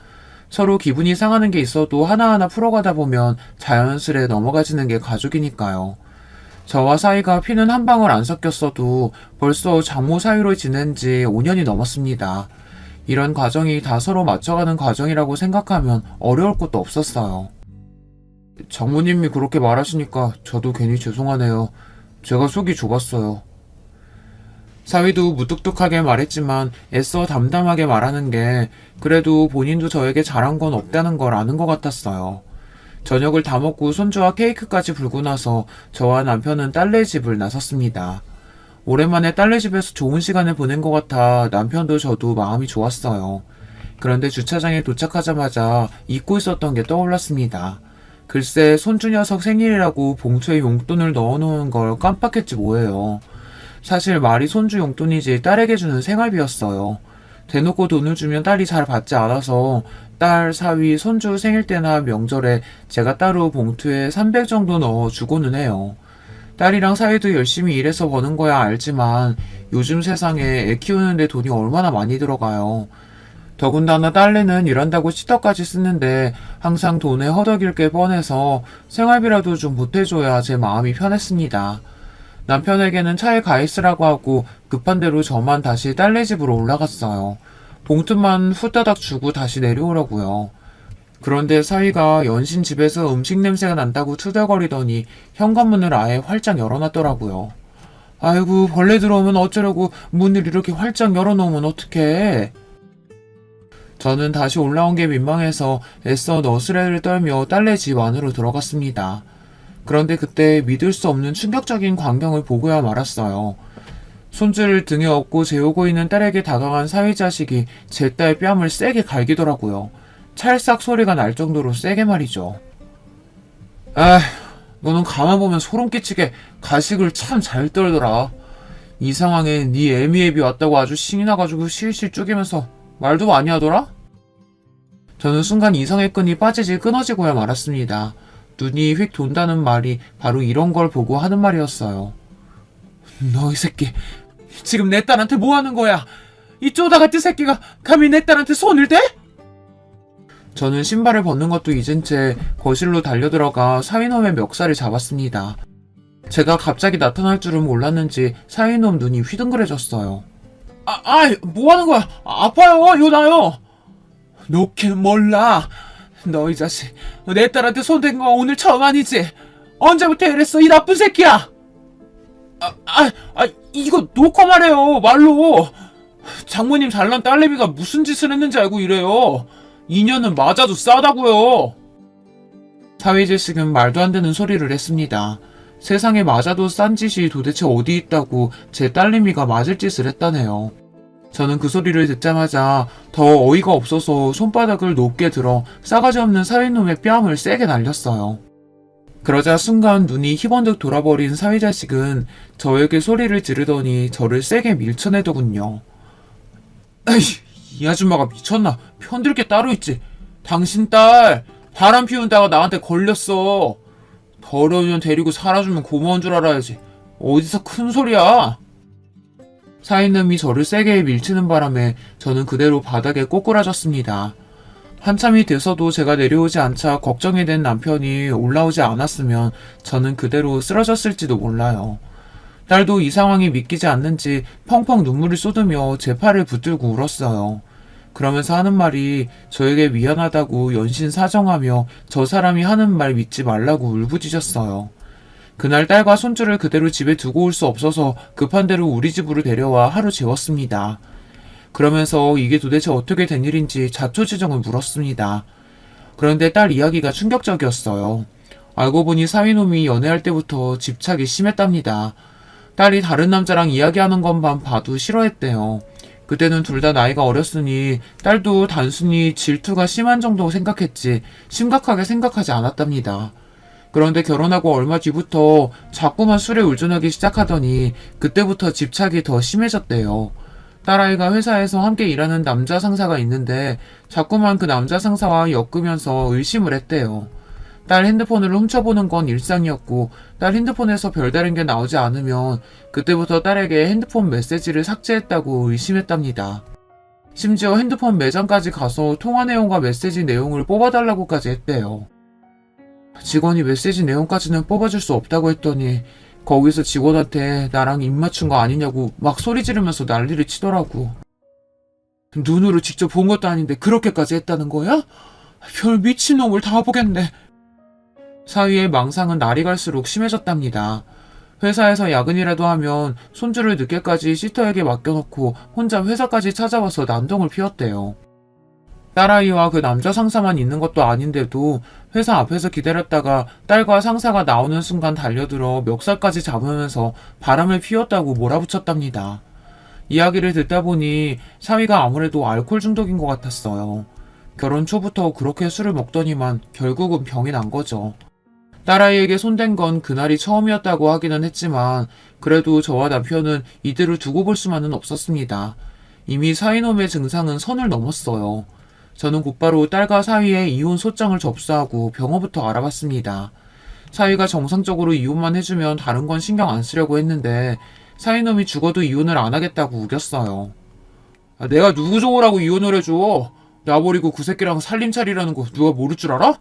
서로 기분이 상하는 게 있어도 하나하나 풀어가다 보면 자연스레 넘어가지는 게 가족이니까요. 저와 사이가 피는 한 방울 안 섞였어도 벌써 장모 사이로 지낸 지 5년이 넘었습니다. 이런 과정이 다 서로 맞춰가는 과정이라고 생각하면 어려울 것도 없었어요. 장모님이 그렇게 말하시니까 저도 괜히 죄송하네요. 제가 속이 좁았어요. 사위도 무뚝뚝하게 말했지만 애써 담담하게 말하는 게 그래도 본인도 저에게 잘한 건 없다는 걸 아는 것 같았어요. 저녁을 다 먹고 손주와 케이크까지 불고 나서 저와 남편은 딸네 집을 나섰습니다. 오랜만에 딸네 집에서 좋은 시간을 보낸 것 같아 남편도 저도 마음이 좋았어요. 그런데 주차장에 도착하자마자 잊고 있었던 게 떠올랐습니다. 글쎄 손주 녀석 생일이라고 봉투에 용돈을 넣어놓은 걸 깜빡했지 뭐예요. 사실 말이 손주 용돈이지 딸에게 주는 생활비였어요. 대놓고 돈을 주면 딸이 잘 받지 않아서 딸, 사위, 손주 생일 때나 명절에 제가 따로 봉투에 300 정도 넣어 주고는 해요. 딸이랑 사위도 열심히 일해서 버는 거야 알지만 요즘 세상에 애 키우는데 돈이 얼마나 많이 들어가요. 더군다나 딸내는 일한다고 시터까지 쓰는데 항상 돈에 허덕일 게 뻔해서 생활비라도 좀 보태줘야 제 마음이 편했습니다. 남편에게는 차에 가 있으라고 하고 급한 대로 저만 다시 딸네 집으로 올라갔어요. 봉투만 후다닥 주고 다시 내려오라고요. 그런데 사위가 연신 집에서 음식 냄새가 난다고 투덜거리더니 현관문을 아예 활짝 열어놨더라고요. 아이고 벌레 들어오면 어쩌려고 문을 이렇게 활짝 열어놓으면 어떡해. 저는 다시 올라온 게 민망해서 애써 너스레를 떨며 딸네 집 안으로 들어갔습니다. 그런데 그때 믿을 수 없는 충격적인 광경을 보고야 말았어요. 손주를 등에 업고 재우고 있는 딸에게 다가간 사위자식이 제 딸 뺨을 세게 갈기더라고요. 찰싹 소리가 날 정도로 세게 말이죠. 아, 너는 가만 보면 소름 끼치게 가식을 참 잘 떨더라. 이 상황에 네 애미애비 왔다고 아주 신이 나가지고 실실 쪼개면서 말도 많이 하더라? 저는 순간 이성의 끈이 빠지지 끊어지고야 말았습니다. 눈이 휙 돈다는 말이 바로 이런 걸 보고 하는 말이었어요. 너 이 새끼 지금 내 딸한테 뭐 하는 거야? 이 쪼다같은 새끼가 감히 내 딸한테 손을 대? 저는 신발을 벗는 것도 잊은 채 거실로 달려들어가 사위놈의 멱살을 잡았습니다. 제가 갑자기 나타날 줄은 몰랐는지 사위놈 눈이 휘둥그레졌어요. 뭐 하는 거야? 아파요, 이거 나요. 놓기는 몰라. 너 이 자식, 내 딸한테 손댄 거 오늘 처음 아니지? 언제부터 이랬어, 이 나쁜 새끼야! 이거 놓고 말해요, 말로. 장모님 잘난 딸내미가 무슨 짓을 했는지 알고 이래요. 인연은 맞아도 싸다고요. 사위자식은 말도 안 되는 소리를 했습니다. 세상에 맞아도 싼 짓이 도대체 어디 있다고 제 딸내미가 맞을 짓을 했다네요. 저는 그 소리를 듣자마자 더 어이가 없어서 손바닥을 높게 들어 싸가지 없는 사위놈의 뺨을 세게 날렸어요. 그러자 순간 눈이 희번득 돌아버린 사위자식은 저에게 소리를 지르더니 저를 세게 밀쳐내더군요. 에이, 이 아줌마가 미쳤나? 편들 게 따로 있지. 당신 딸 바람 피운다가 나한테 걸렸어. 더러운 년 데리고 살아주면 고마운 줄 알아야지. 어디서 큰 소리야. 사위놈이 저를 세게 밀치는 바람에 저는 그대로 바닥에 꼬꾸라졌습니다. 한참이 돼서도 제가 내려오지 않자 걱정이 된 남편이 올라오지 않았으면 저는 그대로 쓰러졌을지도 몰라요. 딸도 이 상황이 믿기지 않는지 펑펑 눈물을 쏟으며 제 팔을 붙들고 울었어요. 그러면서 하는 말이 저에게 미안하다고 연신 사정하며 저 사람이 하는 말 믿지 말라고 울부짖었어요. 그날 딸과 손주를 그대로 집에 두고 올 수 없어서 급한 대로 우리 집으로 데려와 하루 재웠습니다. 그러면서 이게 도대체 어떻게 된 일인지 자초지종을 물었습니다. 그런데 딸 이야기가 충격적이었어요. 알고 보니 사위놈이 연애할 때부터 집착이 심했답니다. 딸이 다른 남자랑 이야기하는 것만 봐도 싫어했대요. 그때는 둘 다 나이가 어렸으니 딸도 단순히 질투가 심한 정도 생각했지 심각하게 생각하지 않았답니다. 그런데 결혼하고 얼마 뒤부터 자꾸만 술에 의존하기 시작하더니 그때부터 집착이 더 심해졌대요. 딸아이가 회사에서 함께 일하는 남자 상사가 있는데 자꾸만 그 남자 상사와 엮으면서 의심을 했대요. 딸 핸드폰을 훔쳐보는 건 일상이었고 딸 핸드폰에서 별다른 게 나오지 않으면 그때부터 딸에게 핸드폰 메시지를 삭제했다고 의심했답니다. 심지어 핸드폰 매장까지 가서 통화 내용과 메시지 내용을 뽑아달라고까지 했대요. 직원이 메시지 내용까지는 뽑아줄 수 없다고 했더니 거기서 직원한테 나랑 입맞춘 거 아니냐고 막 소리 지르면서 난리를 치더라고. 눈으로 직접 본 것도 아닌데 그렇게까지 했다는 거야? 별 미친놈을 다 보겠네. 사위의 망상은 날이 갈수록 심해졌답니다. 회사에서 야근이라도 하면 손주를 늦게까지 시터에게 맡겨놓고 혼자 회사까지 찾아와서 난동을 피웠대요. 딸아이와 그 남자 상사만 있는 것도 아닌데도 회사 앞에서 기다렸다가 딸과 상사가 나오는 순간 달려들어 멱살까지 잡으면서 바람을 피웠다고 몰아붙였답니다. 이야기를 듣다 보니 사위가 아무래도 알코올 중독인 것 같았어요. 결혼 초부터 그렇게 술을 먹더니만 결국은 병이 난 거죠. 딸아이에게 손댄 건 그날이 처음이었다고 하기는 했지만 그래도 저와 남편은 이대로 두고 볼 수만은 없었습니다. 이미 사위놈의 증상은 선을 넘었어요. 저는 곧바로 딸과 사위의 이혼 소장을 접수하고 병원부터 알아봤습니다. 사위가 정상적으로 이혼만 해주면 다른 건 신경 안 쓰려고 했는데 사위놈이 죽어도 이혼을 안 하겠다고 우겼어요. 내가 누구 좋으라고 이혼을 해줘? 나 버리고 그 새끼랑 살림 차리라는 거 누가 모를 줄 알아?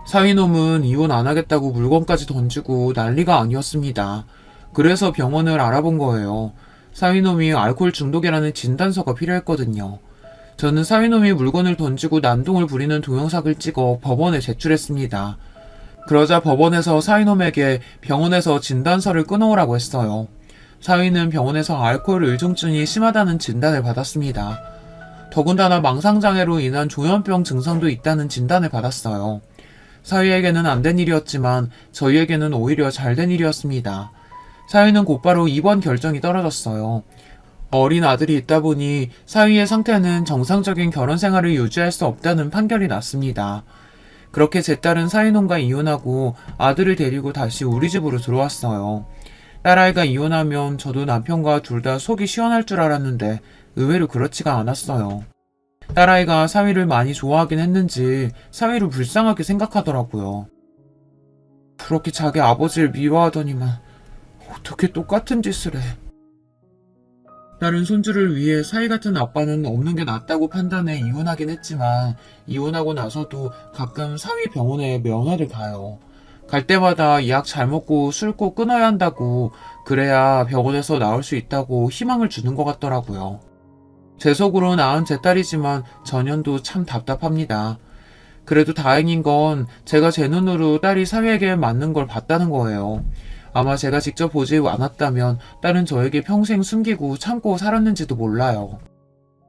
사위놈은 이혼 안 하겠다고 물건까지 던지고 난리가 아니었습니다. 그래서 병원을 알아본 거예요. 사위놈이 알코올 중독이라는 진단서가 필요했거든요. 저는 사위놈이 물건을 던지고 난동을 부리는 동영상을 찍어 법원에 제출했습니다. 그러자 법원에서 사위놈에게 병원에서 진단서를 끊어오라고 했어요. 사위는 병원에서 알코올 의존증이 심하다는 진단을 받았습니다. 더군다나 망상장애로 인한 조현병 증상도 있다는 진단을 받았어요. 사위에게는 안 된 일이었지만 저희에게는 오히려 잘 된 일이었습니다. 사위는 곧바로 입원 결정이 떨어졌어요. 어린 아들이 있다 보니 사위의 상태는 정상적인 결혼 생활을 유지할 수 없다는 판결이 났습니다. 그렇게 제 딸은 사위놈과 이혼하고 아들을 데리고 다시 우리 집으로 들어왔어요. 딸아이가 이혼하면 저도 남편과 둘 다 속이 시원할 줄 알았는데 의외로 그렇지가 않았어요. 딸아이가 사위를 많이 좋아하긴 했는지 사위를 불쌍하게 생각하더라고요. 그렇게 자기 아버지를 미워하더니만 어떻게 똑같은 짓을 해. 딸은 손주를 위해 사위 같은 아빠는 없는 게 낫다고 판단해 이혼하긴 했지만 이혼하고 나서도 가끔 사위 병원에 면회를 가요. 갈 때마다 약 잘 먹고 술 꼭 끊어야 한다고 그래야 병원에서 나올 수 있다고 희망을 주는 것 같더라고요. 제 속으로 낳은 제 딸이지만 전현도 참 답답합니다. 그래도 다행인 건 제가 제 눈으로 딸이 사위에게 맞는 걸 봤다는 거예요. 아마 제가 직접 보지 않았다면 딸은 저에게 평생 숨기고 참고 살았는지도 몰라요.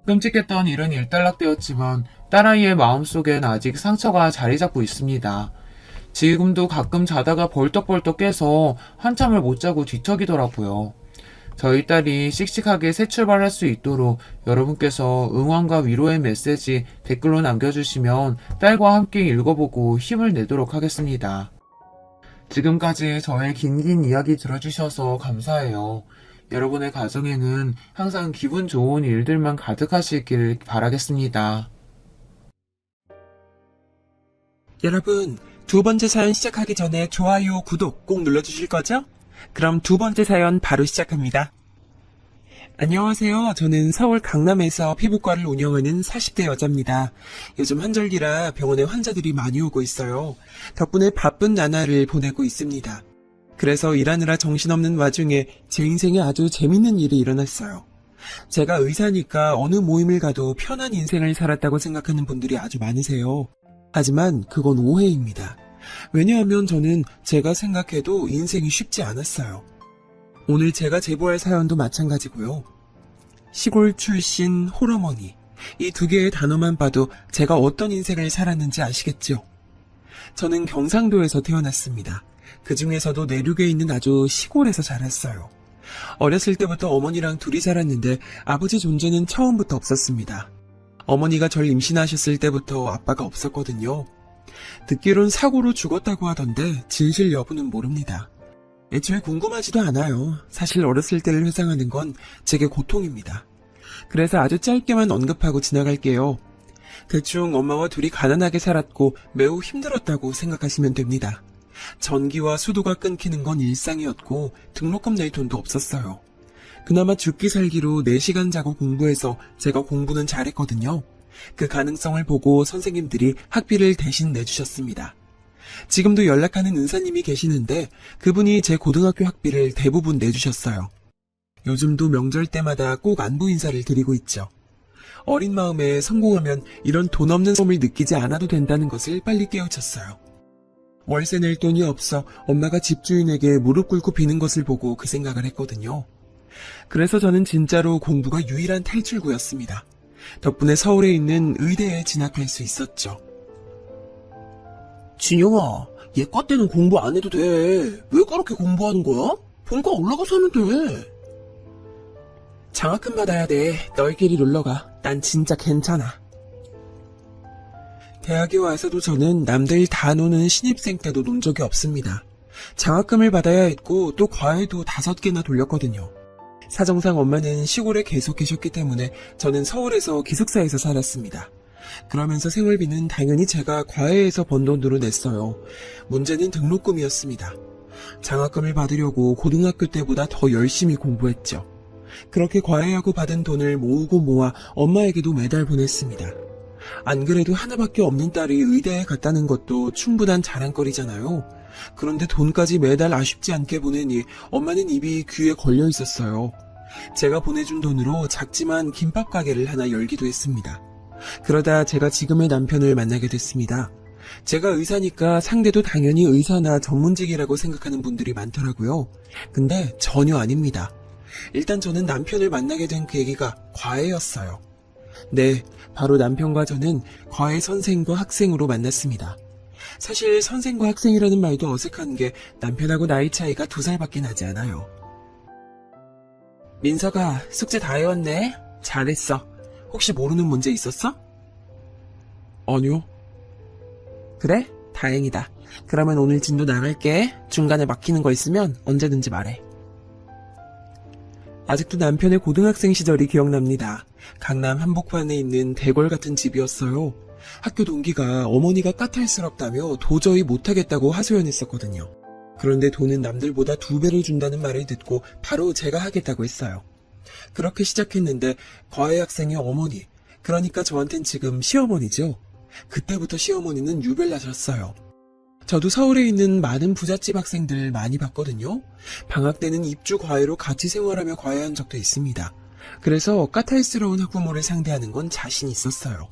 끔찍했던 일은 일단락되었지만 딸아이의 마음속엔 아직 상처가 자리 잡고 있습니다. 지금도 가끔 자다가 벌떡벌떡 깨서 한참을 못 자고 뒤척이더라고요. 저희 딸이 씩씩하게 새 출발할 수 있도록 여러분께서 응원과 위로의 메시지 댓글로 남겨주시면 딸과 함께 읽어보고 힘을 내도록 하겠습니다. 지금까지 저의 긴긴 이야기 들어주셔서 감사해요. 여러분의 가정에는 항상 기분 좋은 일들만 가득하시길 바라겠습니다. 여러분, 두 번째 사연 시작하기 전에 좋아요, 구독 꼭 눌러주실 거죠? 그럼 두 번째 사연 바로 시작합니다. 안녕하세요. 저는 서울 강남에서 피부과를 운영하는 40대 여자입니다. 요즘 환절기라 병원에 환자들이 많이 오고 있어요. 덕분에 바쁜 나날을 보내고 있습니다. 그래서 일하느라 정신없는 와중에 제 인생에 아주 재밌는 일이 일어났어요. 제가 의사니까 어느 모임을 가도 편한 인생을 살았다고 생각하는 분들이 아주 많으세요. 하지만 그건 오해입니다. 왜냐하면 저는 제가 생각해도 인생이 쉽지 않았어요. 오늘 제가 제보할 사연도 마찬가지고요. 시골 출신 홀어머니, 이 두 개의 단어만 봐도 제가 어떤 인생을 살았는지 아시겠죠? 저는 경상도에서 태어났습니다. 그 중에서도 내륙에 있는 아주 시골에서 자랐어요. 어렸을 때부터 어머니랑 둘이 자랐는데 아버지 존재는 처음부터 없었습니다. 어머니가 절 임신하셨을 때부터 아빠가 없었거든요. 듣기론 사고로 죽었다고 하던데 진실 여부는 모릅니다. 애초에 궁금하지도 않아요. 사실 어렸을 때를 회상하는 건 제게 고통입니다. 그래서 아주 짧게만 언급하고 지나갈게요. 대충 엄마와 둘이 가난하게 살았고 매우 힘들었다고 생각하시면 됩니다. 전기와 수도가 끊기는 건 일상이었고 등록금 낼 돈도 없었어요. 그나마 죽기 살기로 4시간 자고 공부해서 제가 공부는 잘했거든요. 그 가능성을 보고 선생님들이 학비를 대신 내주셨습니다. 지금도 연락하는 은사님이 계시는데 그분이 제 고등학교 학비를 대부분 내주셨어요. 요즘도 명절 때마다 꼭 안부 인사를 드리고 있죠. 어린 마음에 성공하면 이런 돈 없는 솜을 느끼지 않아도 된다는 것을 빨리 깨우쳤어요. 월세 낼 돈이 없어 엄마가 집주인에게 무릎 꿇고 비는 것을 보고 그 생각을 했거든요. 그래서 저는 진짜로 공부가 유일한 탈출구였습니다. 덕분에 서울에 있는 의대에 진학할 수 있었죠. 진영아, 얘 과 때는 공부 안 해도 돼. 왜 그렇게 공부하는 거야? 본과 올라가서 하면 돼. 장학금 받아야 돼. 너희끼리 놀러가. 난 진짜 괜찮아. 대학에 와서도 저는 남들 다 노는 신입생 때도 논 적이 없습니다. 장학금을 받아야 했고 또 과외도 5개나 돌렸거든요. 사정상 엄마는 시골에 계속 계셨기 때문에 저는 서울에서 기숙사에서 살았습니다. 그러면서 생활비는 당연히 제가 과외에서 번 돈으로 냈어요. 문제는 등록금이었습니다. 장학금을 받으려고 고등학교 때보다 더 열심히 공부했죠. 그렇게 과외하고 받은 돈을 모으고 모아 엄마에게도 매달 보냈습니다. 안 그래도 하나밖에 없는 딸이 의대에 갔다는 것도 충분한 자랑거리잖아요. 그런데 돈까지 매달 아쉽지 않게 보내니 엄마는 입이 귀에 걸려 있었어요. 제가 보내준 돈으로 작지만 김밥 가게를 하나 열기도 했습니다. 그러다 제가 지금의 남편을 만나게 됐습니다. 제가 의사니까 상대도 당연히 의사나 전문직이라고 생각하는 분들이 많더라고요. 근데 전혀 아닙니다. 일단 저는 남편을 만나게 된 계기가 과외였어요. 네, 바로 남편과 저는 과외 선생과 학생으로 만났습니다. 사실 선생과 학생이라는 말도 어색한 게 남편하고 나이 차이가 2살밖에 나지 않아요. 민서가 숙제 다 해왔네? 잘했어. 혹시 모르는 문제 있었어? 아니요. 그래? 다행이다. 그러면 오늘 진도 나갈게. 중간에 막히는 거 있으면 언제든지 말해. 아직도 남편의 고등학생 시절이 기억납니다. 강남 한복판에 있는 대궐 같은 집이었어요. 학교 동기가 어머니가 까탈스럽다며 도저히 못하겠다고 하소연했었거든요. 그런데 돈은 남들보다 2배를 준다는 말을 듣고 바로 제가 하겠다고 했어요. 그렇게 시작했는데 과외 학생의 어머니, 그러니까 저한텐 지금 시어머니죠. 그때부터 시어머니는 유별나셨어요. 저도 서울에 있는 많은 부잣집 학생들 많이 봤거든요. 방학 때는 입주 과외로 같이 생활하며 과외한 적도 있습니다. 그래서 까탈스러운 학부모를 상대하는 건 자신 있었어요.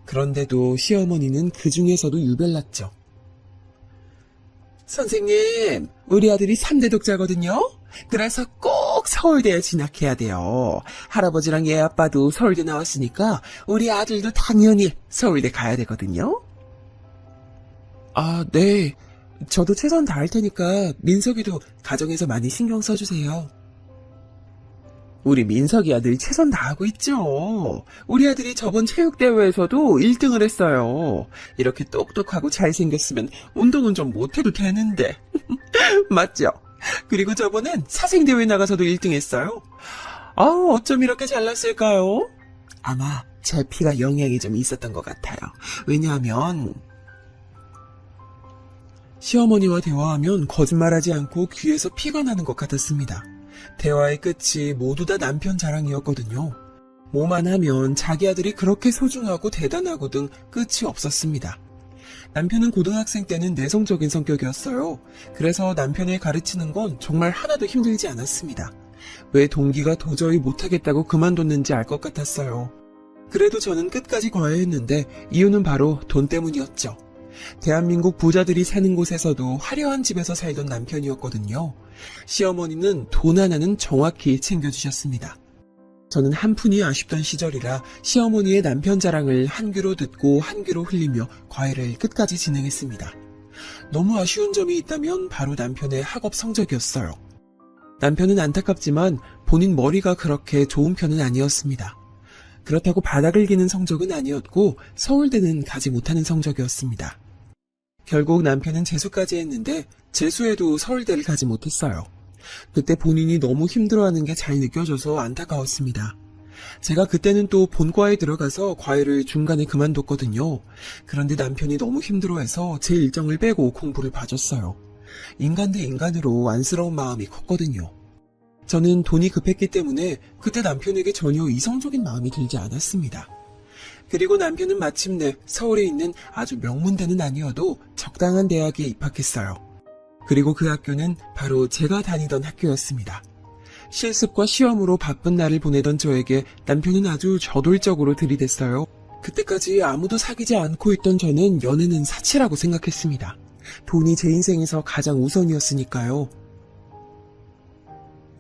그런데도 시어머니는 그 중에서도 유별났죠. 선생님, 우리 아들이 3대 독자거든요. 그래서 꼭 서울대에 진학해야 돼요. 할아버지랑 얘 아빠도 서울대 나왔으니까 우리 아들도 당연히 서울대 가야 되거든요. 아, 네. 저도 최선 다할 테니까 민석이도 가정에서 많이 신경 써주세요. 우리 민석이 아들 최선 다하고 있죠. 우리 아들이 저번 체육대회에서도 1등을 했어요. 이렇게 똑똑하고 잘생겼으면 운동은 좀 못해도 되는데. 맞죠? 그리고 저번엔 사생대회 나가서도 1등 했어요. 아, 어쩜 이렇게 잘났을까요? 아마 제 피가 영향이 좀 있었던 것 같아요. 왜냐하면 시어머니와 대화하면 거짓말하지 않고 귀에서 피가 나는 것 같았습니다. 대화의 끝이 모두 다 남편 자랑이었거든요. 뭐만 하면 자기 아들이 그렇게 소중하고 대단하고 등 끝이 없었습니다. 남편은 고등학생 때는 내성적인 성격이었어요. 그래서 남편을 가르치는 건 정말 하나도 힘들지 않았습니다. 왜 동기가 도저히 못하겠다고 그만뒀는지 알 것 같았어요. 그래도 저는 끝까지 과외했는데 이유는 바로 돈 때문이었죠. 대한민국 부자들이 사는 곳에서도 화려한 집에서 살던 남편이었거든요. 시어머니는 돈 하나는 정확히 챙겨주셨습니다. 저는 한푼이 아쉽던 시절이라 시어머니의 남편 자랑을 한 귀로 듣고 한 귀로 흘리며 과외를 끝까지 진행했습니다. 너무 아쉬운 점이 있다면 바로 남편의 학업 성적이었어요. 남편은 안타깝지만 본인 머리가 그렇게 좋은 편은 아니었습니다. 그렇다고 바닥을 기는 성적은 아니었고 서울대는 가지 못하는 성적이었습니다. 결국 남편은 재수까지 했는데 재수해도 서울대를 가지 못했어요. 그때 본인이 너무 힘들어하는 게 잘 느껴져서 안타까웠습니다. 제가 그때는 또 본과에 들어가서 과외를 중간에 그만뒀거든요. 그런데 남편이 너무 힘들어해서 제 일정을 빼고 공부를 봐줬어요. 인간 대 인간으로 안쓰러운 마음이 컸거든요. 저는 돈이 급했기 때문에 그때 남편에게 전혀 이성적인 마음이 들지 않았습니다. 그리고 남편은 마침내 서울에 있는 아주 명문대는 아니어도 적당한 대학에 입학했어요. 그리고 그 학교는 바로 제가 다니던 학교였습니다. 실습과 시험으로 바쁜 날을 보내던 저에게 남편은 아주 저돌적으로 들이댔어요. 그때까지 아무도 사귀지 않고 있던 저는 연애는 사치라고 생각했습니다. 돈이 제 인생에서 가장 우선이었으니까요.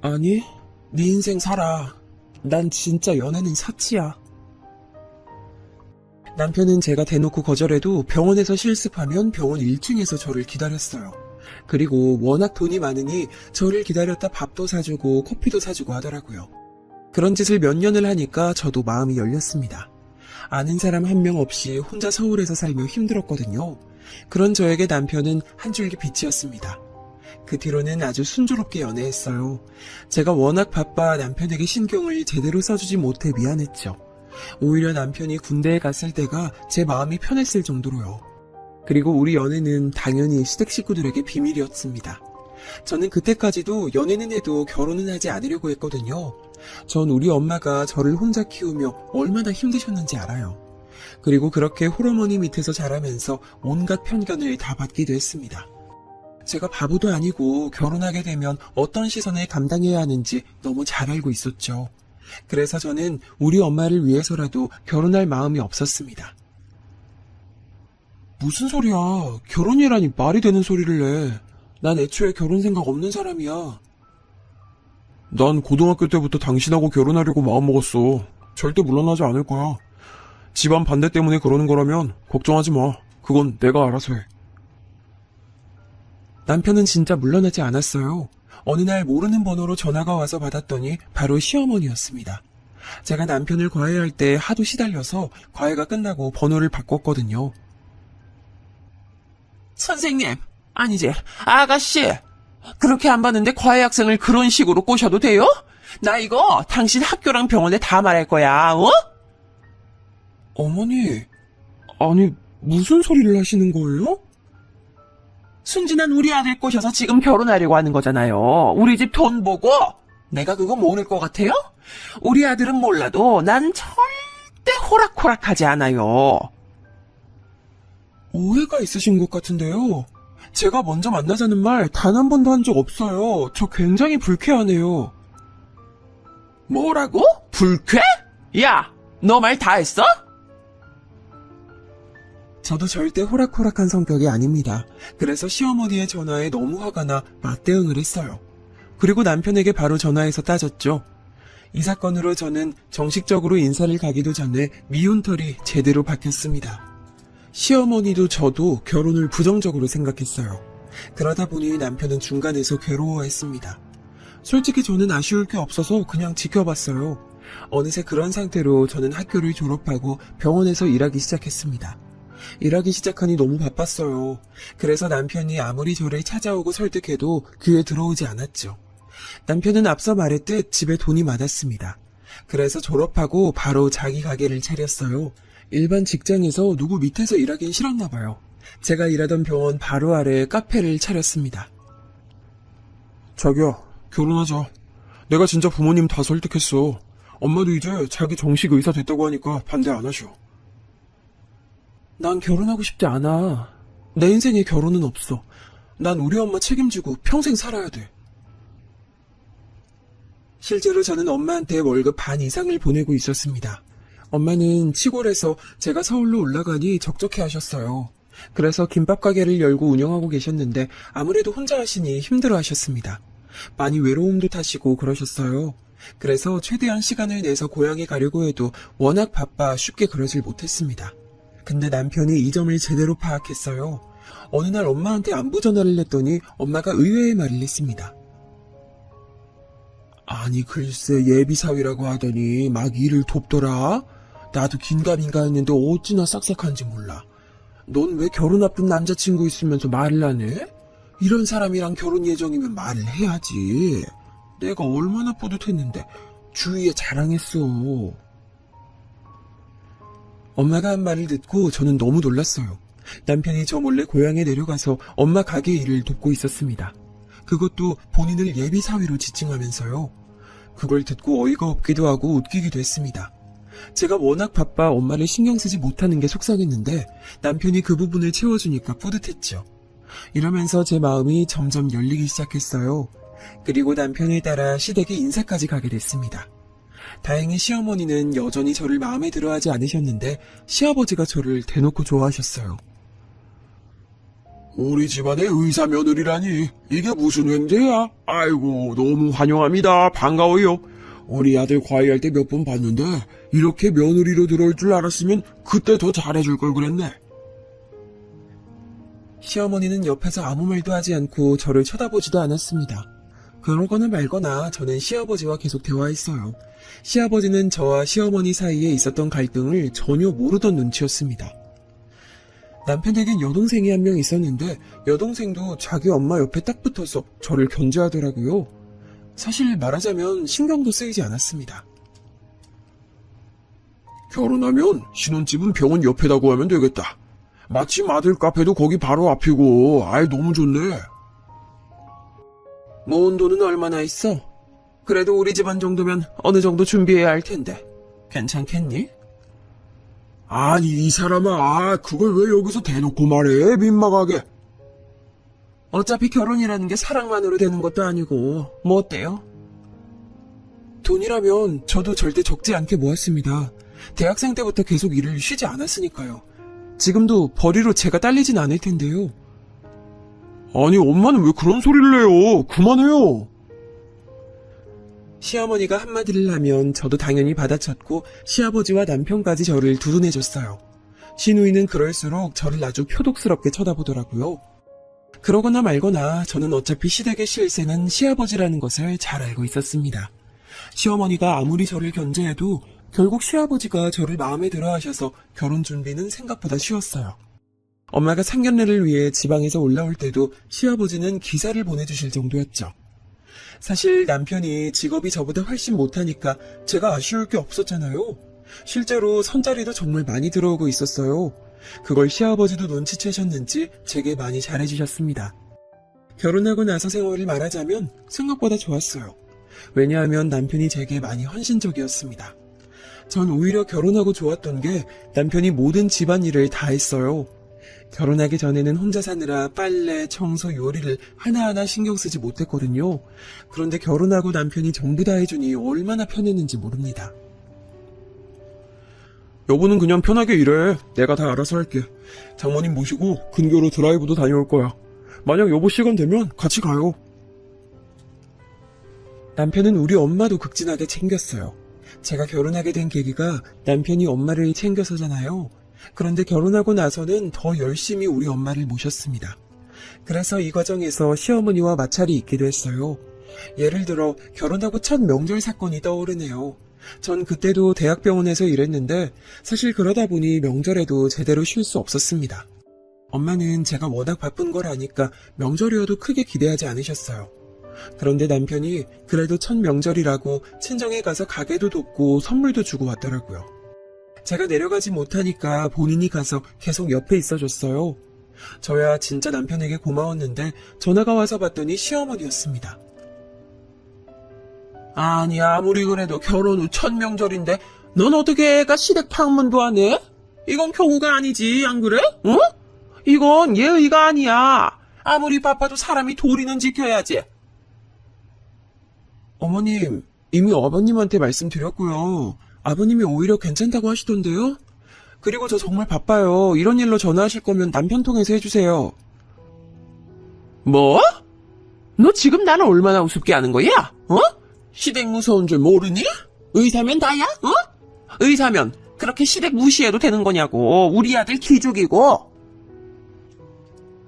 아니, 네 인생 살아. 난 진짜 연애는 사치야. 남편은 제가 대놓고 거절해도 병원에서 실습하면 병원 1층에서 저를 기다렸어요. 그리고 워낙 돈이 많으니 저를 기다렸다 밥도 사주고 커피도 사주고 하더라고요. 그런 짓을 몇 년을 하니까 저도 마음이 열렸습니다. 아는 사람 한 명 없이 혼자 서울에서 살며 힘들었거든요. 그런 저에게 남편은 한 줄기 빛이었습니다. 그 뒤로는 아주 순조롭게 연애했어요. 제가 워낙 바빠 남편에게 신경을 제대로 써주지 못해 미안했죠. 오히려 남편이 군대에 갔을 때가 제 마음이 편했을 정도로요. 그리고 우리 연애는 당연히 시댁 식구들에게 비밀이었습니다. 저는 그때까지도 연애는 해도 결혼은 하지 않으려고 했거든요. 전 우리 엄마가 저를 혼자 키우며 얼마나 힘드셨는지 알아요. 그리고 그렇게 홀어머니 밑에서 자라면서 온갖 편견을 다 받기도 했습니다. 제가 바보도 아니고 결혼하게 되면 어떤 시선을 감당해야 하는지 너무 잘 알고 있었죠. 그래서 저는 우리 엄마를 위해서라도 결혼할 마음이 없었습니다. 무슨 소리야. 결혼이라니 말이 되는 소리를 내. 난 애초에 결혼 생각 없는 사람이야. 난 고등학교 때부터 당신하고 결혼하려고 마음먹었어. 절대 물러나지 않을 거야. 집안 반대 때문에 그러는 거라면 걱정하지 마. 그건 내가 알아서 해. 남편은 진짜 물러나지 않았어요. 어느 날 모르는 번호로 전화가 와서 받았더니 바로 시어머니였습니다. 제가 남편을 과외할 때 하도 시달려서 과외가 끝나고 번호를 바꿨거든요. 선생님, 아니지, 아가씨. 그렇게 안 봤는데 과외 학생을 그런 식으로 꼬셔도 돼요? 나 이거 당신 학교랑 병원에 다 말할 거야, 어? 어머니, 아니, 무슨 소리를 하시는 거예요? 순진한 우리 아들 꼬셔서 지금 결혼하려고 하는 거잖아요. 우리 집 돈 보고 내가 그거 모를 것 같아요? 우리 아들은 몰라도 난 절대 호락호락하지 않아요. 오해가 있으신 것 같은데요. 제가 먼저 만나자는 말 단 한 번도 한 적 없어요. 저 굉장히 불쾌하네요. 뭐라고? 불쾌? 야, 너 말 다 했어? 저도 절대 호락호락한 성격이 아닙니다. 그래서 시어머니의 전화에 너무 화가 나 맞대응을 했어요. 그리고 남편에게 바로 전화해서 따졌죠. 이 사건으로 저는 정식적으로 인사를 가기도 전에 미운털이 제대로 박혔습니다. 시어머니도 저도 결혼을 부정적으로 생각했어요. 그러다 보니 남편은 중간에서 괴로워했습니다. 솔직히 저는 아쉬울 게 없어서 그냥 지켜봤어요. 어느새 그런 상태로 저는 학교를 졸업하고 병원에서 일하기 시작했습니다. 일하기 시작하니 너무 바빴어요. 그래서 남편이 아무리 저를 찾아오고 설득해도 귀에 들어오지 않았죠. 남편은 앞서 말했듯 집에 돈이 많았습니다. 그래서 졸업하고 바로 자기 가게를 차렸어요. 일반 직장에서 누구 밑에서 일하긴 싫었나 봐요. 제가 일하던 병원 바로 아래 카페를 차렸습니다. 자기야, 결혼하자. 내가 진짜 부모님 다 설득했어. 엄마도 이제 자기 정식 의사 됐다고 하니까 반대 안 하셔. 난 결혼하고 싶지 않아. 내 인생에 결혼은 없어. 난 우리 엄마 책임지고 평생 살아야 돼. 실제로 저는 엄마한테 월급 반 이상을 보내고 있었습니다. 엄마는 시골에서 제가 서울로 올라가니 적적해 하셨어요. 그래서 김밥 가게를 열고 운영하고 계셨는데 아무래도 혼자 하시니 힘들어 하셨습니다. 많이 외로움도 타시고 그러셨어요. 그래서 최대한 시간을 내서 고향에 가려고 해도 워낙 바빠 쉽게 그러질 못했습니다. 근데 남편이 이 점을 제대로 파악했어요. 어느 날 엄마한테 안부 전화를 했더니 엄마가 의외의 말을 했습니다. 아니 글쎄 예비사위라고 하더니 막 일을 돕더라. 나도 긴가민가 했는데 어찌나 싹싹한지 몰라. 넌 왜 결혼 앞둔 남자친구 있으면서 말을 안 해? 이런 사람이랑 결혼 예정이면 말을 해야지. 내가 얼마나 뿌듯했는데 주위에 자랑했어. 엄마가 한 말을 듣고 저는 너무 놀랐어요. 남편이 저 몰래 고향에 내려가서 엄마 가게 일을 돕고 있었습니다. 그것도 본인을 예비사위로 지칭하면서요. 그걸 듣고 어이가 없기도 하고 웃기기도 했습니다. 제가 워낙 바빠 엄마를 신경 쓰지 못하는 게 속상했는데 남편이 그 부분을 채워주니까 뿌듯했죠. 이러면서 제 마음이 점점 열리기 시작했어요. 그리고 남편을 따라 시댁에 인사까지 가게 됐습니다. 다행히 시어머니는 여전히 저를 마음에 들어하지 않으셨는데 시아버지가 저를 대놓고 좋아하셨어요. 우리 집안의 의사 며느리라니 이게 무슨 횡재야? 아이고 너무 환영합니다. 반가워요. 우리 아들 과외할 때 몇 번 봤는데 이렇게 며느리로 들어올 줄 알았으면 그때 더 잘해줄 걸 그랬네. 시어머니는 옆에서 아무 말도 하지 않고 저를 쳐다보지도 않았습니다. 그러거나 말거나 저는 시아버지와 계속 대화했어요. 시아버지는 저와 시어머니 사이에 있었던 갈등을 전혀 모르던 눈치였습니다. 남편에겐 여동생이 한 명 있었는데 여동생도 자기 엄마 옆에 딱 붙어서 저를 견제하더라고요. 사실 말하자면 신경도 쓰이지 않았습니다. 결혼하면 신혼집은 병원 옆에다고 하면 되겠다. 마침 아들 카페도 거기 바로 앞이고 아이 너무 좋네. 모은 돈은 얼마나 있어? 그래도 우리 집안 정도면 어느 정도 준비해야 할 텐데. 괜찮겠니? 아니 이 사람아 그걸 왜 여기서 대놓고 말해 민망하게. 어차피 결혼이라는 게 사랑만으로 되는 것도 아니고 뭐 어때요? 돈이라면 저도 절대 적지 않게 모았습니다. 대학생 때부터 계속 일을 쉬지 않았으니까요. 지금도 벌이로 제가 딸리진 않을 텐데요. 아니 엄마는 왜 그런 소리를 해요. 그만해요. 시어머니가 한마디를 하면 저도 당연히 받아쳤고 시아버지와 남편까지 저를 두둔해줬어요. 시누이는 그럴수록 저를 아주 표독스럽게 쳐다보더라고요. 그러거나 말거나 저는 어차피 시댁의 실세는 시아버지라는 것을 잘 알고 있었습니다. 시어머니가 아무리 저를 견제해도 결국 시아버지가 저를 마음에 들어 하셔서 결혼 준비는 생각보다 쉬웠어요. 엄마가 상견례를 위해 지방에서 올라올 때도 시아버지는 기사를 보내주실 정도였죠. 사실 남편이 직업이 저보다 훨씬 못하니까 제가 아쉬울 게 없었잖아요. 실제로 선자리도 정말 많이 들어오고 있었어요. 그걸 시아버지도 눈치채셨는지 제게 많이 잘해주셨습니다. 결혼하고 나서 생활을 말하자면 생각보다 좋았어요. 왜냐하면 남편이 제게 많이 헌신적이었습니다. 전 오히려 결혼하고 좋았던 게 남편이 모든 집안일을 다 했어요. 결혼하기 전에는 혼자 사느라 빨래, 청소, 요리를 하나하나 신경 쓰지 못했거든요. 그런데 결혼하고 남편이 전부 다 해주니 얼마나 편했는지 모릅니다. 여보는 그냥 편하게 일해. 내가 다 알아서 할게. 장모님 모시고 근교로 드라이브도 다녀올 거야. 만약 여보 시간 되면 같이 가요. 남편은 우리 엄마도 극진하게 챙겼어요. 제가 결혼하게 된 계기가 남편이 엄마를 챙겨서잖아요. 그런데 결혼하고 나서는 더 열심히 우리 엄마를 모셨습니다. 그래서 이 과정에서 시어머니와 마찰이 있기도 했어요. 예를 들어 결혼하고 첫 명절 사건이 떠오르네요. 전 그때도 대학병원에서 일했는데 사실 그러다 보니 명절에도 제대로 쉴 수 없었습니다. 엄마는 제가 워낙 바쁜 걸 아니까 명절이어도 크게 기대하지 않으셨어요. 그런데 남편이 그래도 첫 명절이라고 친정에 가서 가게도 돕고 선물도 주고 왔더라고요. 제가 내려가지 못하니까 본인이 가서 계속 옆에 있어줬어요. 저야 진짜 남편에게 고마웠는데 전화가 와서 봤더니 시어머니였습니다. 아니 아무리 그래도 결혼 후 첫 명절인데 넌 어떻게 애가 시댁 방문도 안 해? 이건 경우가 아니지 안 그래? 응? 이건 예의가 아니야. 아무리 바빠도 사람이 도리는 지켜야지. 어머님, 이미 아버님한테 말씀드렸고요. 아버님이 오히려 괜찮다고 하시던데요? 그리고 저 정말 바빠요. 이런 일로 전화하실 거면 남편 통해서 해주세요. 뭐? 너 지금 나를 얼마나 우습게 하는 거야? 어? 시댁 무서운 줄 모르니? 의사면 다야? 어? 의사면 그렇게 시댁 무시해도 되는 거냐고. 우리 아들 기죽이고.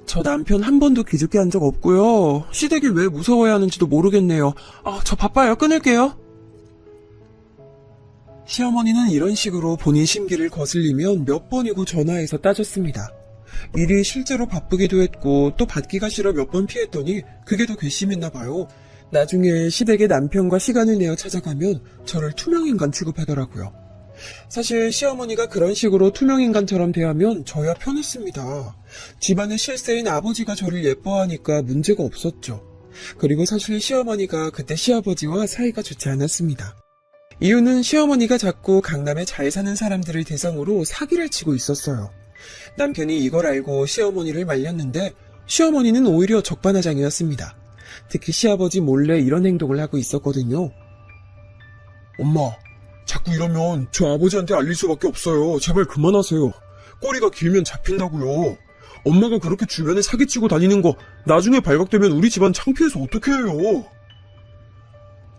저 남편 한 번도 기죽게 한 적 없고요. 시댁이 왜 무서워야 하는지도 모르겠네요. 저 바빠요. 끊을게요. 시어머니는 이런 식으로 본인 심기를 거슬리면 몇 번이고 전화해서 따졌습니다. 일이 실제로 바쁘기도 했고 또 받기가 싫어 몇 번 피했더니 그게 더 괘씸했나 봐요. 나중에 시댁의 남편과 시간을 내어 찾아가면 저를 투명인간 취급하더라고요. 사실 시어머니가 그런 식으로 투명인간처럼 대하면 저야 편했습니다. 집안의 실세인 아버지가 저를 예뻐하니까 문제가 없었죠. 그리고 사실 시어머니가 그때 시아버지와 사이가 좋지 않았습니다. 이유는 시어머니가 자꾸 강남에 잘 사는 사람들을 대상으로 사기를 치고 있었어요. 남편이 이걸 알고 시어머니를 말렸는데 시어머니는 오히려 적반하장이었습니다. 특히 시아버지 몰래 이런 행동을 하고 있었거든요. 엄마, 자꾸 이러면 저 아버지한테 알릴 수밖에 없어요. 제발 그만하세요. 꼬리가 길면 잡힌다고요. 엄마가 그렇게 주변에 사기치고 다니는 거 나중에 발각되면 우리 집안 창피해서 어떻게 해요?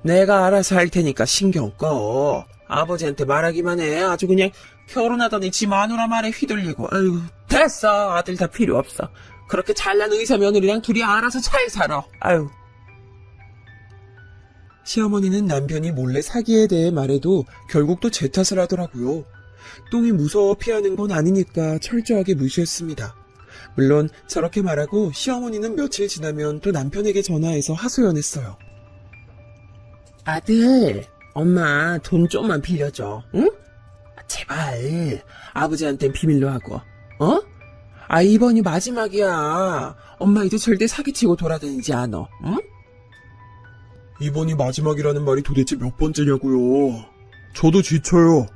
내가 알아서 할 테니까 신경 꺼. 아버지한테 말하기만 해. 아주 그냥 결혼하더니 지 마누라 말에 휘둘리고. 아유, 됐어. 아들 다 필요 없어. 그렇게 잘난 의사 며느리랑 둘이 알아서 잘 살아. 아유. 시어머니는 남편이 몰래 사기에 대해 말해도 결국 또 제 탓을 하더라고요. 똥이 무서워 피하는 건 아니니까 철저하게 무시했습니다. 물론 저렇게 말하고 시어머니는 며칠 지나면 또 남편에게 전화해서 하소연했어요. 아들, 엄마 돈 좀만 빌려줘, 응? 제발, 아버지한텐 비밀로 하고, 어? 이번이 마지막이야. 엄마 이제 절대 사기치고 돌아다니지 않아, 응? 이번이 마지막이라는 말이 도대체 몇 번째냐고요. 저도 지쳐요.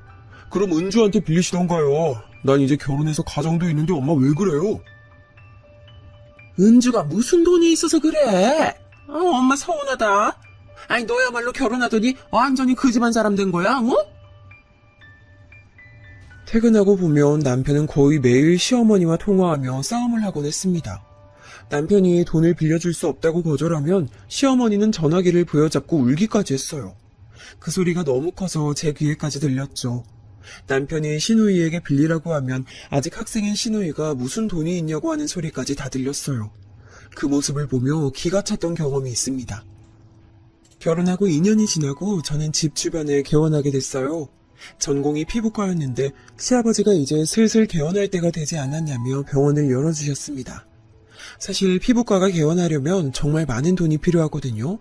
그럼 은주한테 빌리시던가요. 난 이제 결혼해서 가정도 있는데 엄마 왜 그래요? 은주가 무슨 돈이 있어서 그래? 엄마 서운하다. 아니 너야말로 결혼하더니 완전히 그 집안 사람 된 거야, 어? 퇴근하고 보면 남편은 거의 매일 시어머니와 통화하며 싸움을 하곤 했습니다. 남편이 돈을 빌려줄 수 없다고 거절하면 시어머니는 전화기를 부여잡고 울기까지 했어요. 그 소리가 너무 커서 제 귀에까지 들렸죠. 남편이 신우이에게 빌리라고 하면 아직 학생인 신우이가 무슨 돈이 있냐고 하는 소리까지 다 들렸어요. 그 모습을 보며 기가 찼던 경험이 있습니다. 결혼하고 2년이 지나고 저는 집 주변에 개원하게 됐어요. 전공이 피부과였는데 시아버지가 이제 슬슬 개원할 때가 되지 않았냐며 병원을 열어주셨습니다. 사실 피부과가 개원하려면 정말 많은 돈이 필요하거든요.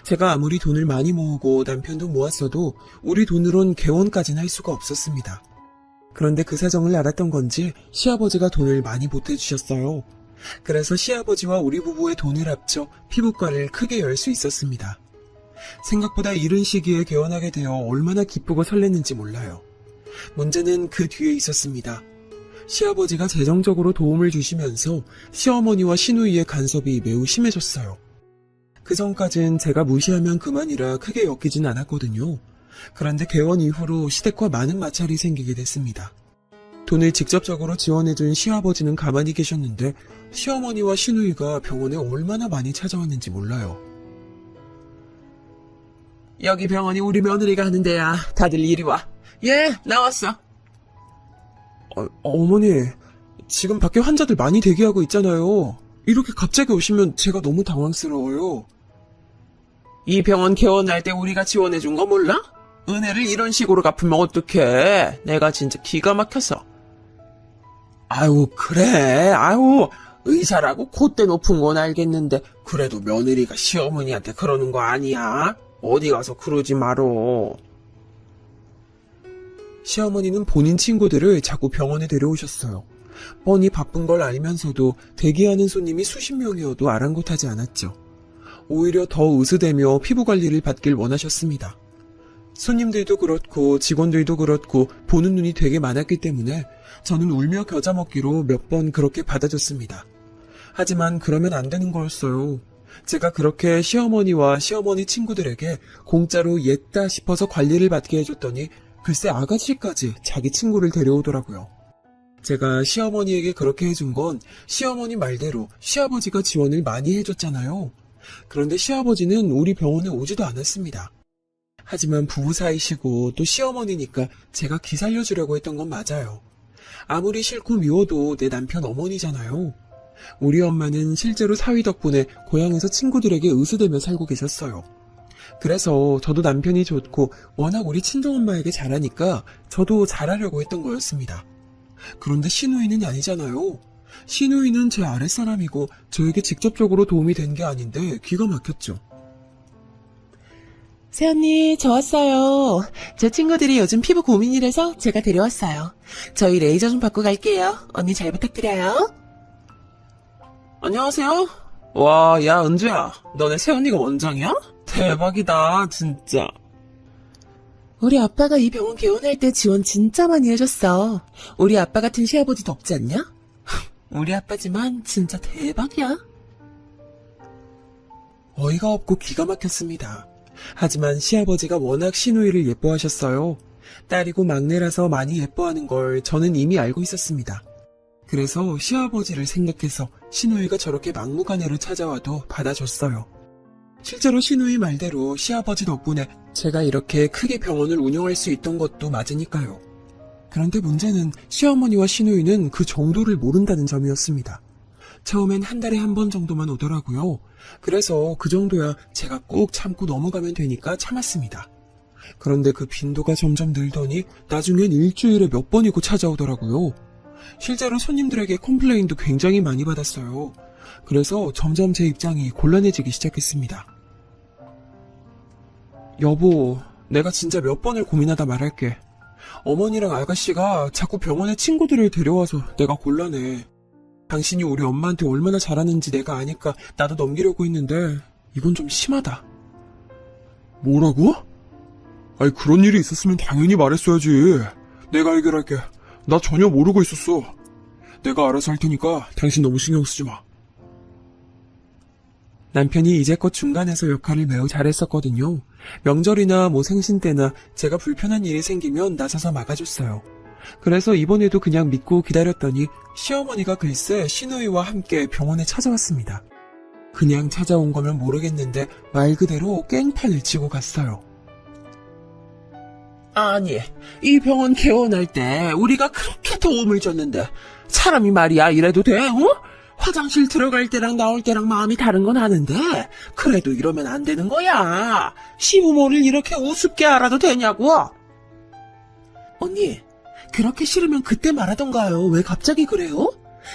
제가 아무리 돈을 많이 모으고 남편도 모았어도 우리 돈으론 개원까지는 할 수가 없었습니다. 그런데 그 사정을 알았던 건지 시아버지가 돈을 많이 보태주셨어요. 그래서 시아버지와 우리 부부의 돈을 합쳐 피부과를 크게 열 수 있었습니다. 생각보다 이른 시기에 개원하게 되어 얼마나 기쁘고 설렜는지 몰라요. 문제는 그 뒤에 있었습니다. 시아버지가 재정적으로 도움을 주시면서 시어머니와 시누이의 간섭이 매우 심해졌어요. 그 전까진 제가 무시하면 그만이라 크게 엮이진 않았거든요. 그런데 개원 이후로 시댁과 많은 마찰이 생기게 됐습니다. 돈을 직접적으로 지원해준 시아버지는 가만히 계셨는데 시어머니와 시누이가 병원에 얼마나 많이 찾아왔는지 몰라요. 여기 병원이 우리 며느리가 하는 데야. 다들 이리 와. 예, 나왔어. 어머니, 지금 밖에 환자들 많이 대기하고 있잖아요. 이렇게 갑자기 오시면 제가 너무 당황스러워요. 이 병원 개원할 때 우리가 지원해준 거 몰라? 은혜를 이런 식으로 갚으면 어떡해. 내가 진짜 기가 막혀서. 아유, 그래. 아유, 의사라고 콧대 높은 건 알겠는데 그래도 며느리가 시어머니한테 그러는 거 아니야? 어디 가서 그러지 말어. 시어머니는 본인 친구들을 자꾸 병원에 데려오셨어요. 뻔히 바쁜 걸 알면서도 대기하는 손님이 수십 명이어도 아랑곳하지 않았죠. 오히려 더 으스대며 피부관리를 받길 원하셨습니다. 손님들도 그렇고 직원들도 그렇고 보는 눈이 되게 많았기 때문에 저는 울며 겨자 먹기로 몇 번 그렇게 받아줬습니다. 하지만 그러면 안 되는 거였어요. 제가 그렇게 시어머니와 시어머니 친구들에게 공짜로 옛다 싶어서 관리를 받게 해줬더니 글쎄 아가씨까지 자기 친구를 데려오더라고요. 제가 시어머니에게 그렇게 해준 건 시어머니 말대로 시아버지가 지원을 많이 해줬잖아요. 그런데 시아버지는 우리 병원에 오지도 않았습니다. 하지만 부부 사이시고 또 시어머니니까 제가 기살려주려고 했던 건 맞아요. 아무리 싫고 미워도 내 남편 어머니잖아요. 우리 엄마는 실제로 사위 덕분에 고향에서 친구들에게 의수되며 살고 계셨어요. 그래서 저도 남편이 좋고 워낙 우리 친정엄마에게 잘하니까 저도 잘하려고 했던 거였습니다. 그런데 시누이는 아니잖아요. 시누이는 제 아랫사람이고 저에게 직접적으로 도움이 된 게 아닌데 기가 막혔죠. 새언니, 저 왔어요. 제 친구들이 요즘 피부 고민이라서 제가 데려왔어요. 저희 레이저 좀 받고 갈게요. 언니 잘 부탁드려요. 안녕하세요. 와, 야, 은주야. 너네 새언니가 원장이야? 대박이다, 진짜. 우리 아빠가 이 병원 개원할 때 지원 진짜 많이 해줬어. 우리 아빠 같은 시아버지도 없지 않냐? 우리 아빠지만 진짜 대박이야. 어이가 없고 기가 막혔습니다. 하지만 시아버지가 워낙 시누이를 예뻐하셨어요. 딸이고 막내라서 많이 예뻐하는 걸 저는 이미 알고 있었습니다. 그래서 시아버지를 생각해서 시누이가 저렇게 막무가내로 찾아와도 받아줬어요. 실제로 시누이 말대로 시아버지 덕분에 제가 이렇게 크게 병원을 운영할 수 있던 것도 맞으니까요. 그런데 문제는 시어머니와 시누이는 그 정도를 모른다는 점이었습니다. 처음엔 한 달에 한 번 정도만 오더라고요. 그래서 그 정도야 제가 꾹 참고 넘어가면 되니까 참았습니다. 그런데 그 빈도가 점점 늘더니 나중엔 일주일에 몇 번이고 찾아오더라고요. 실제로 손님들에게 컴플레인도 굉장히 많이 받았어요. 그래서 점점 제 입장이 곤란해지기 시작했습니다. 여보, 내가 진짜 몇 번을 고민하다 말할게. 어머니랑 아가씨가 자꾸 병원에 친구들을 데려와서 내가 곤란해. 당신이 우리 엄마한테 얼마나 잘하는지 내가 아니까 나도 넘기려고 했는데 이건 좀 심하다. 뭐라고? 아니, 그런 일이 있었으면 당연히 말했어야지. 내가 해결할게. 나 전혀 모르고 있었어. 내가 알아서 할 테니까 당신 너무 신경 쓰지 마. 남편이 이제껏 중간에서 역할을 매우 잘했었거든요. 명절이나 뭐 생신 때나 제가 불편한 일이 생기면 나서서 막아줬어요. 그래서 이번에도 그냥 믿고 기다렸더니 시어머니가 글쎄 시누이와 함께 병원에 찾아왔습니다. 그냥 찾아온 거면 모르겠는데 말 그대로 깽판을 치고 갔어요. 아니, 이 병원 개원할 때 우리가 그렇게 도움을 줬는데 사람이 말이야 이래도 돼? 어? 화장실 들어갈 때랑 나올 때랑 마음이 다른 건 아는데 그래도 이러면 안 되는 거야. 시부모를 이렇게 우습게 알아도 되냐고. 언니, 그렇게 싫으면 그때 말하던가요. 왜 갑자기 그래요?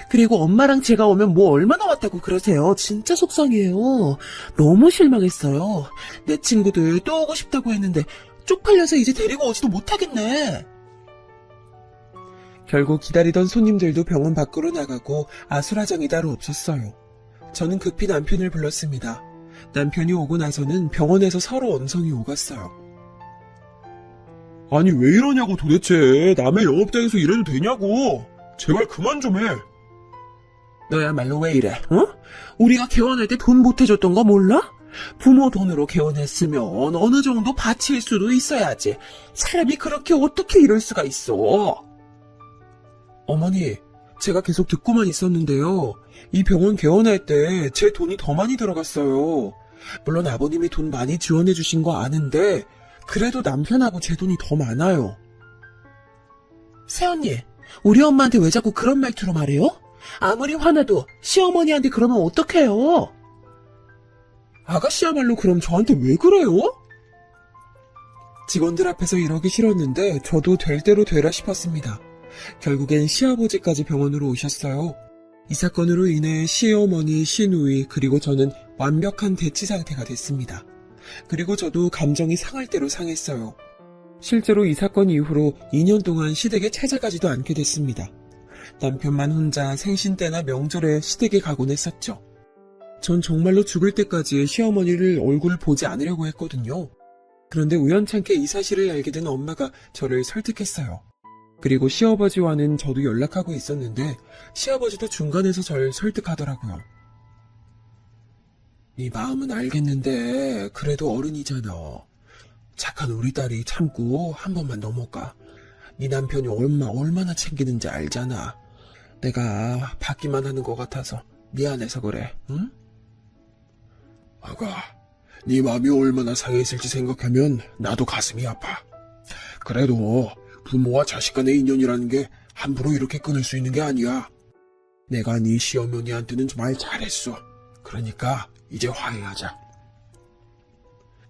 그리고 엄마랑 제가 오면 뭐 얼마나 왔다고 그러세요. 진짜 속상해요. 너무 실망했어요. 내 친구들 또 오고 싶다고 했는데 쪽팔려서 이제 데리고 오지도 못하겠네. 결국 기다리던 손님들도 병원 밖으로 나가고 아수라장이 따로 없었어요. 저는 급히 남편을 불렀습니다. 남편이 오고 나서는 병원에서 서로 언성이 오갔어요. 아니, 왜 이러냐고 도대체. 남의 영업장에서 이래도 되냐고. 제발 그만 좀 해. 너야말로 왜 이래? 어? 우리가 개원할 때 돈 보태줬던 거 몰라? 부모 돈으로 개원했으면 어느 정도 바칠 수도 있어야지. 사람이 그렇게 어떻게 이럴 수가 있어? 어머니, 제가 계속 듣고만 있었는데요. 이 병원 개원할 때 제 돈이 더 많이 들어갔어요. 물론 아버님이 돈 많이 지원해 주신 거 아는데 그래도 남편하고 제 돈이 더 많아요. 새언니, 우리 엄마한테 왜 자꾸 그런 말투로 말해요? 아무리 화나도 시어머니한테 그러면 어떡해요? 아가씨야말로 그럼 저한테 왜 그래요? 직원들 앞에서 이러기 싫었는데 저도 될 대로 되라 싶었습니다. 결국엔 시아버지까지 병원으로 오셨어요. 이 사건으로 인해 시어머니, 시누이, 그리고 저는 완벽한 대치 상태가 됐습니다. 그리고 저도 감정이 상할 대로 상했어요. 실제로 이 사건 이후로 2년 동안 시댁에 찾아가지도 않게 됐습니다. 남편만 혼자 생신 때나 명절에 시댁에 가곤 했었죠. 전 정말로 죽을 때까지 시어머니를 얼굴을 보지 않으려고 했거든요. 그런데 우연찮게 이 사실을 알게 된 엄마가 저를 설득했어요. 그리고 시아버지와는 저도 연락하고 있었는데 시아버지도 중간에서 절 설득하더라고요. 네 마음은 알겠는데 그래도 어른이잖아. 착한 우리 딸이 참고 한 번만 넘어가. 네 남편이 얼마나 챙기는지 알잖아. 내가 받기만 하는 것 같아서 미안해서 그래. 응? 아가, 네 마음이 얼마나 상했을지 생각하면 나도 가슴이 아파. 그래도 부모와 자식 간의 인연이라는 게 함부로 이렇게 끊을 수 있는 게 아니야. 내가 네 시어머니한테는 말 잘했어. 그러니까 이제 화해하자.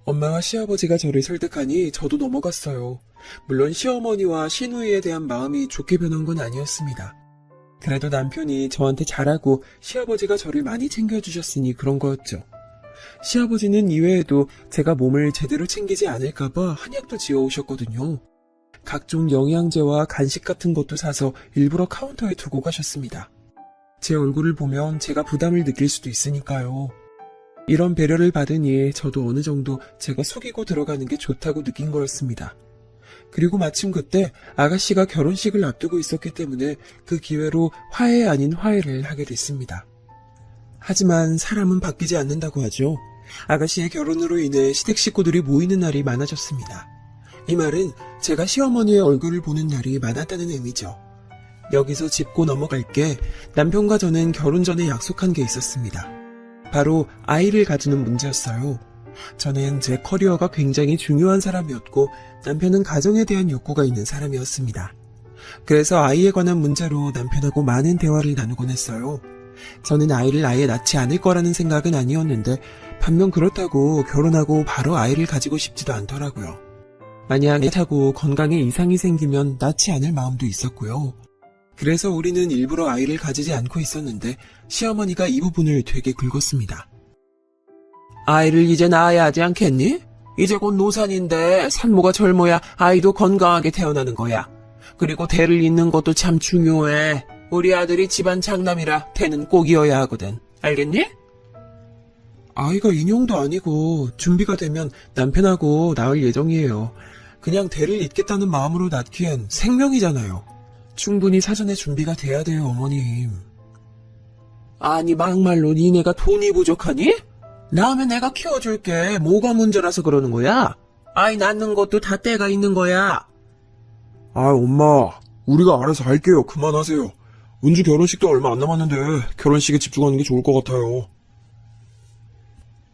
엄마와 시아버지가 저를 설득하니 저도 넘어갔어요. 물론 시어머니와 시누이에 대한 마음이 좋게 변한 건 아니었습니다. 그래도 남편이 저한테 잘하고 시아버지가 저를 많이 챙겨주셨으니 그런 거였죠. 시아버지는 이외에도 제가 몸을 제대로 챙기지 않을까봐 한약도 지어오셨거든요. 각종 영양제와 간식 같은 것도 사서 일부러 카운터에 두고 가셨습니다. 제 얼굴을 보면 제가 부담을 느낄 수도 있으니까요. 이런 배려를 받으니 저도 어느 정도 제가 속이고 들어가는 게 좋다고 느낀 거였습니다. 그리고 마침 그때 아가씨가 결혼식을 앞두고 있었기 때문에 그 기회로 화해 아닌 화해를 하게 됐습니다. 하지만 사람은 바뀌지 않는다고 하죠. 아가씨의 결혼으로 인해 시댁 식구들이 모이는 날이 많아졌습니다. 이 말은 제가 시어머니의 얼굴을 보는 날이 많았다는 의미죠. 여기서 짚고 넘어갈게 남편과 저는 결혼 전에 약속한 게 있었습니다. 바로 아이를 가지는 문제였어요. 저는 제 커리어가 굉장히 중요한 사람이었고 남편은 가정에 대한 욕구가 있는 사람이었습니다. 그래서 아이에 관한 문제로 남편하고 많은 대화를 나누곤 했어요. 저는 아이를 아예 낳지 않을 거라는 생각은 아니었는데 반면 그렇다고 결혼하고 바로 아이를 가지고 싶지도 않더라고요. 만약 애 타고 건강에 이상이 생기면 낳지 않을 마음도 있었고요. 그래서 우리는 일부러 아이를 가지지 않고 있었는데 시어머니가 이 부분을 되게 긁었습니다. 아이를 이제 낳아야 하지 않겠니? 이제 곧 노산인데 산모가 젊어야 아이도 건강하게 태어나는 거야. 그리고 대를 잇는 것도 참 중요해. 우리 아들이 집안 장남이라 대는 꼭 이어야 하거든. 알겠니? 아이가 인형도 아니고 준비가 되면 남편하고 낳을 예정이에요. 그냥 대를 잇겠다는 마음으로 낳기엔 생명이잖아요. 충분히 사전에 준비가 돼야 돼요, 어머님. 아니 막말로 니네가 돈이 부족하니? 낳으면 내가 키워줄게. 뭐가 문제라서 그러는 거야? 아이 낳는 것도 다 때가 있는 거야. 아, 엄마. 우리가 알아서 할게요. 그만하세요. 은주 결혼식도 얼마 안 남았는데 결혼식에 집중하는 게 좋을 것 같아요.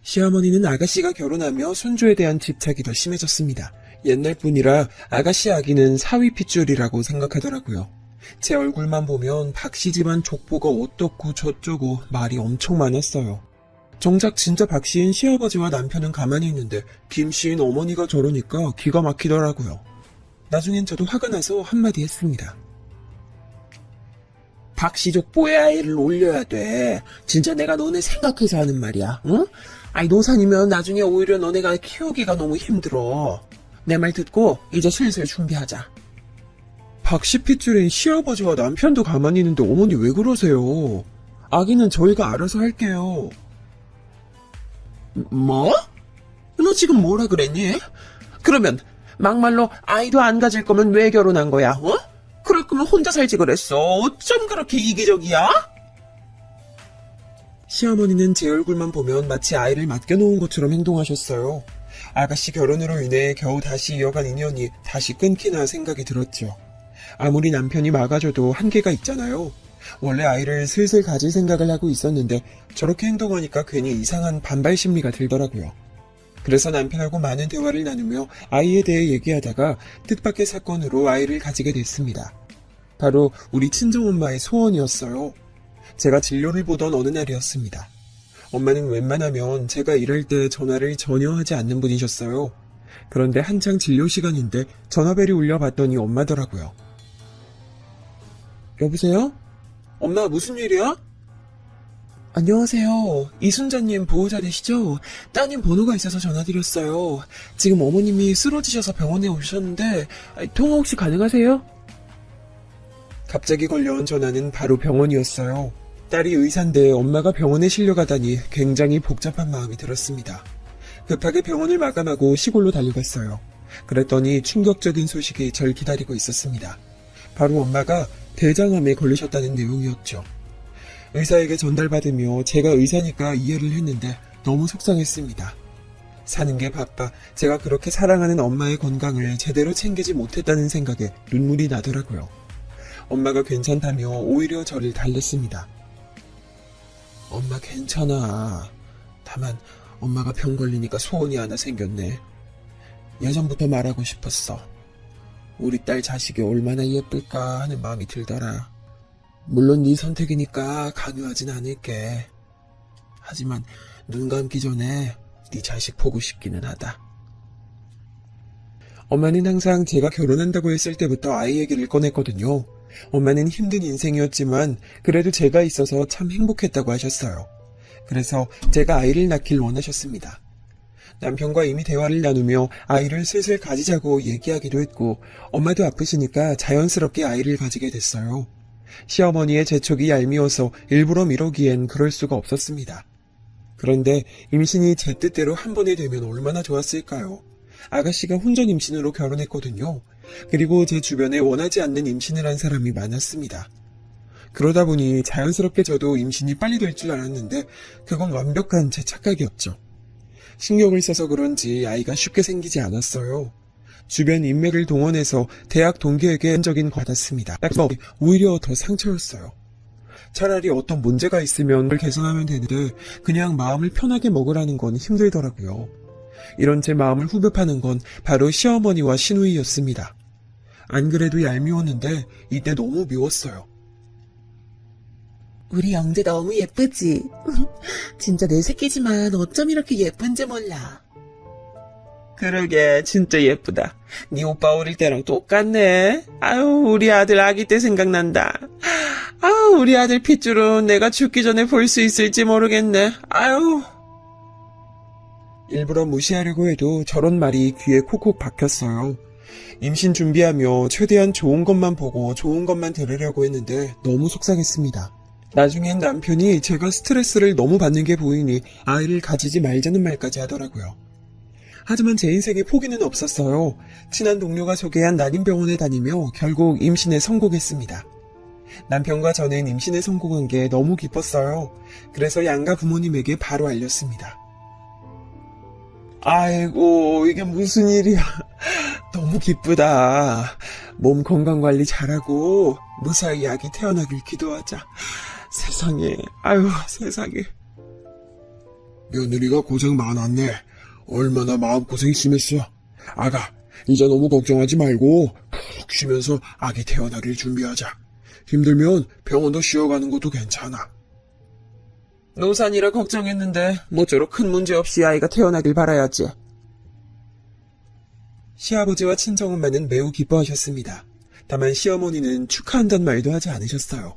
시어머니는 아가씨가 결혼하며 손주에 대한 집착이 더 심해졌습니다. 옛날 뿐이라 아가씨 아기는 사위 핏줄이라고 생각하더라고요. 제 얼굴만 보면 박씨 집안 족보가 어떻고 저쩌고 말이 엄청 많았어요. 정작 진짜 박씨인 시아버지와 남편은 가만히 있는데 김씨인 어머니가 저러니까 기가 막히더라고요. 나중엔 저도 화가 나서 한마디 했습니다. 박씨 족보에 아이를 올려야 돼. 진짜 내가 너네 생각해서 하는 말이야. 응? 아이 노산이면 나중에 오히려 너네가 키우기가 너무 힘들어. 내 말 듣고 이제 슬슬 준비하자. 박씨 핏줄인 시아버지와 남편도 가만히 있는데 어머니 왜 그러세요? 아기는 저희가 알아서 할게요. 뭐? 너 지금 뭐라 그랬니? 그러면 막말로 아이도 안 가질 거면 왜 결혼한 거야? 어? 그럴 거면 혼자 살지 그랬어. 어쩜 그렇게 이기적이야? 시어머니는 제 얼굴만 보면 마치 아이를 맡겨놓은 것처럼 행동하셨어요. 아가씨 결혼으로 인해 겨우 다시 이어간 인연이 다시 끊기나 생각이 들었죠. 아무리 남편이 막아줘도 한계가 있잖아요. 원래 아이를 슬슬 가질 생각을 하고 있었는데 저렇게 행동하니까 괜히 이상한 반발 심리가 들더라고요. 그래서 남편하고 많은 대화를 나누며 아이에 대해 얘기하다가 뜻밖의 사건으로 아이를 가지게 됐습니다. 바로 우리 친정엄마의 소원이었어요. 제가 진료를 보던 어느 날이었습니다. 엄마는 웬만하면 제가 일할 때 전화를 전혀 하지 않는 분이셨어요. 그런데 한창 진료 시간인데 전화벨이 울려 봤더니 엄마더라고요. 여보세요? 엄마 무슨 일이야? 안녕하세요. 이순자님 보호자 되시죠? 따님 번호가 있어서 전화드렸어요. 지금 어머님이 쓰러지셔서 병원에 오셨는데 통화 혹시 가능하세요? 갑자기 걸려온 전화는 바로 병원이었어요. 딸이 의사인데 엄마가 병원에 실려가다니 굉장히 복잡한 마음이 들었습니다. 급하게 병원을 마감하고 시골로 달려갔어요. 그랬더니 충격적인 소식이 절 기다리고 있었습니다. 바로 엄마가 대장암에 걸리셨다는 내용이었죠. 의사에게 전달받으며 제가 의사니까 이해를 했는데 너무 속상했습니다. 사는 게 바빠 제가 그렇게 사랑하는 엄마의 건강을 제대로 챙기지 못했다는 생각에 눈물이 나더라고요. 엄마가 괜찮다며 오히려 저를 달랬습니다. 엄마 괜찮아. 다만 엄마가 병 걸리니까 소원이 하나 생겼네. 예전부터 말하고 싶었어. 우리 딸 자식이 얼마나 예쁠까 하는 마음이 들더라. 물론 네 선택이니까 강요하진 않을게. 하지만 눈 감기 전에 네 자식 보고 싶기는 하다. 엄마는 항상 제가 결혼한다고 했을 때부터 아이 얘기를 꺼냈거든요. 엄마는 힘든 인생이었지만 그래도 제가 있어서 참 행복했다고 하셨어요. 그래서 제가 아이를 낳길 원하셨습니다. 남편과 이미 대화를 나누며 아이를 슬슬 가지자고 얘기하기도 했고 엄마도 아프시니까 자연스럽게 아이를 가지게 됐어요. 시어머니의 재촉이 얄미워서 일부러 미루기엔 그럴 수가 없었습니다. 그런데 임신이 제 뜻대로 한 번에 되면 얼마나 좋았을까요? 아가씨가 혼전 임신으로 결혼했거든요. 그리고 제 주변에 원하지 않는 임신을 한 사람이 많았습니다. 그러다 보니 자연스럽게 저도 임신이 빨리 될 줄 알았는데 그건 완벽한 제 착각이었죠. 신경을 써서 그런지 아이가 쉽게 생기지 않았어요. 주변 인맥을 동원해서 대학 동기에게 한적인 받았습니다. 오히려 더 상처였어요. 차라리 어떤 문제가 있으면 그걸 개선하면 되는데 그냥 마음을 편하게 먹으라는 건 힘들더라고요. 이런 제 마음을 후벼파는 건 바로 시어머니와 시누이였습니다. 안 그래도 얄미웠는데 이때 너무 미웠어요. 우리 영재 너무 예쁘지? 진짜 내 새끼지만 어쩜 이렇게 예쁜지 몰라. 그러게 진짜 예쁘다. 네 오빠 어릴 때랑 똑같네. 아유 우리 아들 아기 때 생각난다. 아유 우리 아들 핏줄은 내가 죽기 전에 볼 수 있을지 모르겠네. 아유. 일부러 무시하려고 해도 저런 말이 귀에 콕콕 박혔어요. 임신 준비하며 최대한 좋은 것만 보고 좋은 것만 들으려고 했는데 너무 속상했습니다. 나중엔 남편이 제가 스트레스를 너무 받는 게 보이니 아이를 가지지 말자는 말까지 하더라고요. 하지만 제 인생에 포기는 없었어요. 친한 동료가 소개한 난임병원에 다니며 결국 임신에 성공했습니다. 남편과 저는 임신에 성공한 게 너무 기뻤어요. 그래서 양가 부모님에게 바로 알렸습니다. 아이고 이게 무슨 일이야. 너무 기쁘다. 몸 건강관리 잘하고 무사히 아기 태어나길 기도하자. 세상에, 아유 세상에. 며느리가 고생 많았네. 얼마나 마음고생이 심했어. 아가, 이제 너무 걱정하지 말고 푹 쉬면서 아기 태어나길 준비하자. 힘들면 병원도 쉬어가는 것도 괜찮아. 노산이라 걱정했는데 모쪼록 큰 문제 없이 아이가 태어나길 바라야지. 시아버지와 친정엄마는 매우 기뻐하셨습니다. 다만 시어머니는 축하한다는 말도 하지 않으셨어요.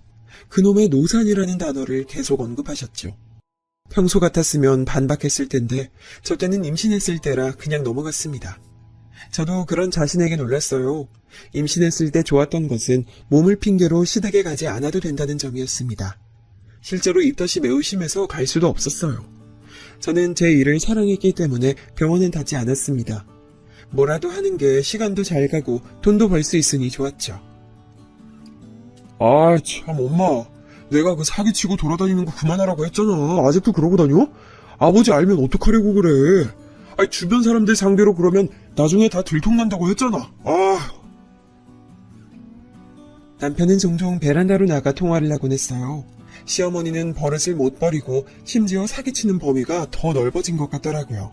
그놈의 노산이라는 단어를 계속 언급하셨죠. 평소 같았으면 반박했을 텐데 저 때는 임신했을 때라 그냥 넘어갔습니다. 저도 그런 자신에게 놀랐어요. 임신했을 때 좋았던 것은 몸을 핑계로 시댁에 가지 않아도 된다는 점이었습니다. 실제로 입덧이 매우 심해서 갈 수도 없었어요. 저는 제 일을 사랑했기 때문에 병원은 닿지 않았습니다. 뭐라도 하는 게 시간도 잘 가고 돈도 벌 수 있으니 좋았죠. 아, 참 엄마. 내가 그 사기치고 돌아다니는 거 그만하라고 했잖아. 아직도 그러고 다녀? 아버지 알면 어떡하려고 그래. 아니, 주변 사람들 상대로 그러면 나중에 다 들통난다고 했잖아. 아. 남편은 종종 베란다로 나가 통화를 하곤 했어요. 시어머니는 버릇을 못 버리고 심지어 사기치는 범위가 더 넓어진 것 같더라고요.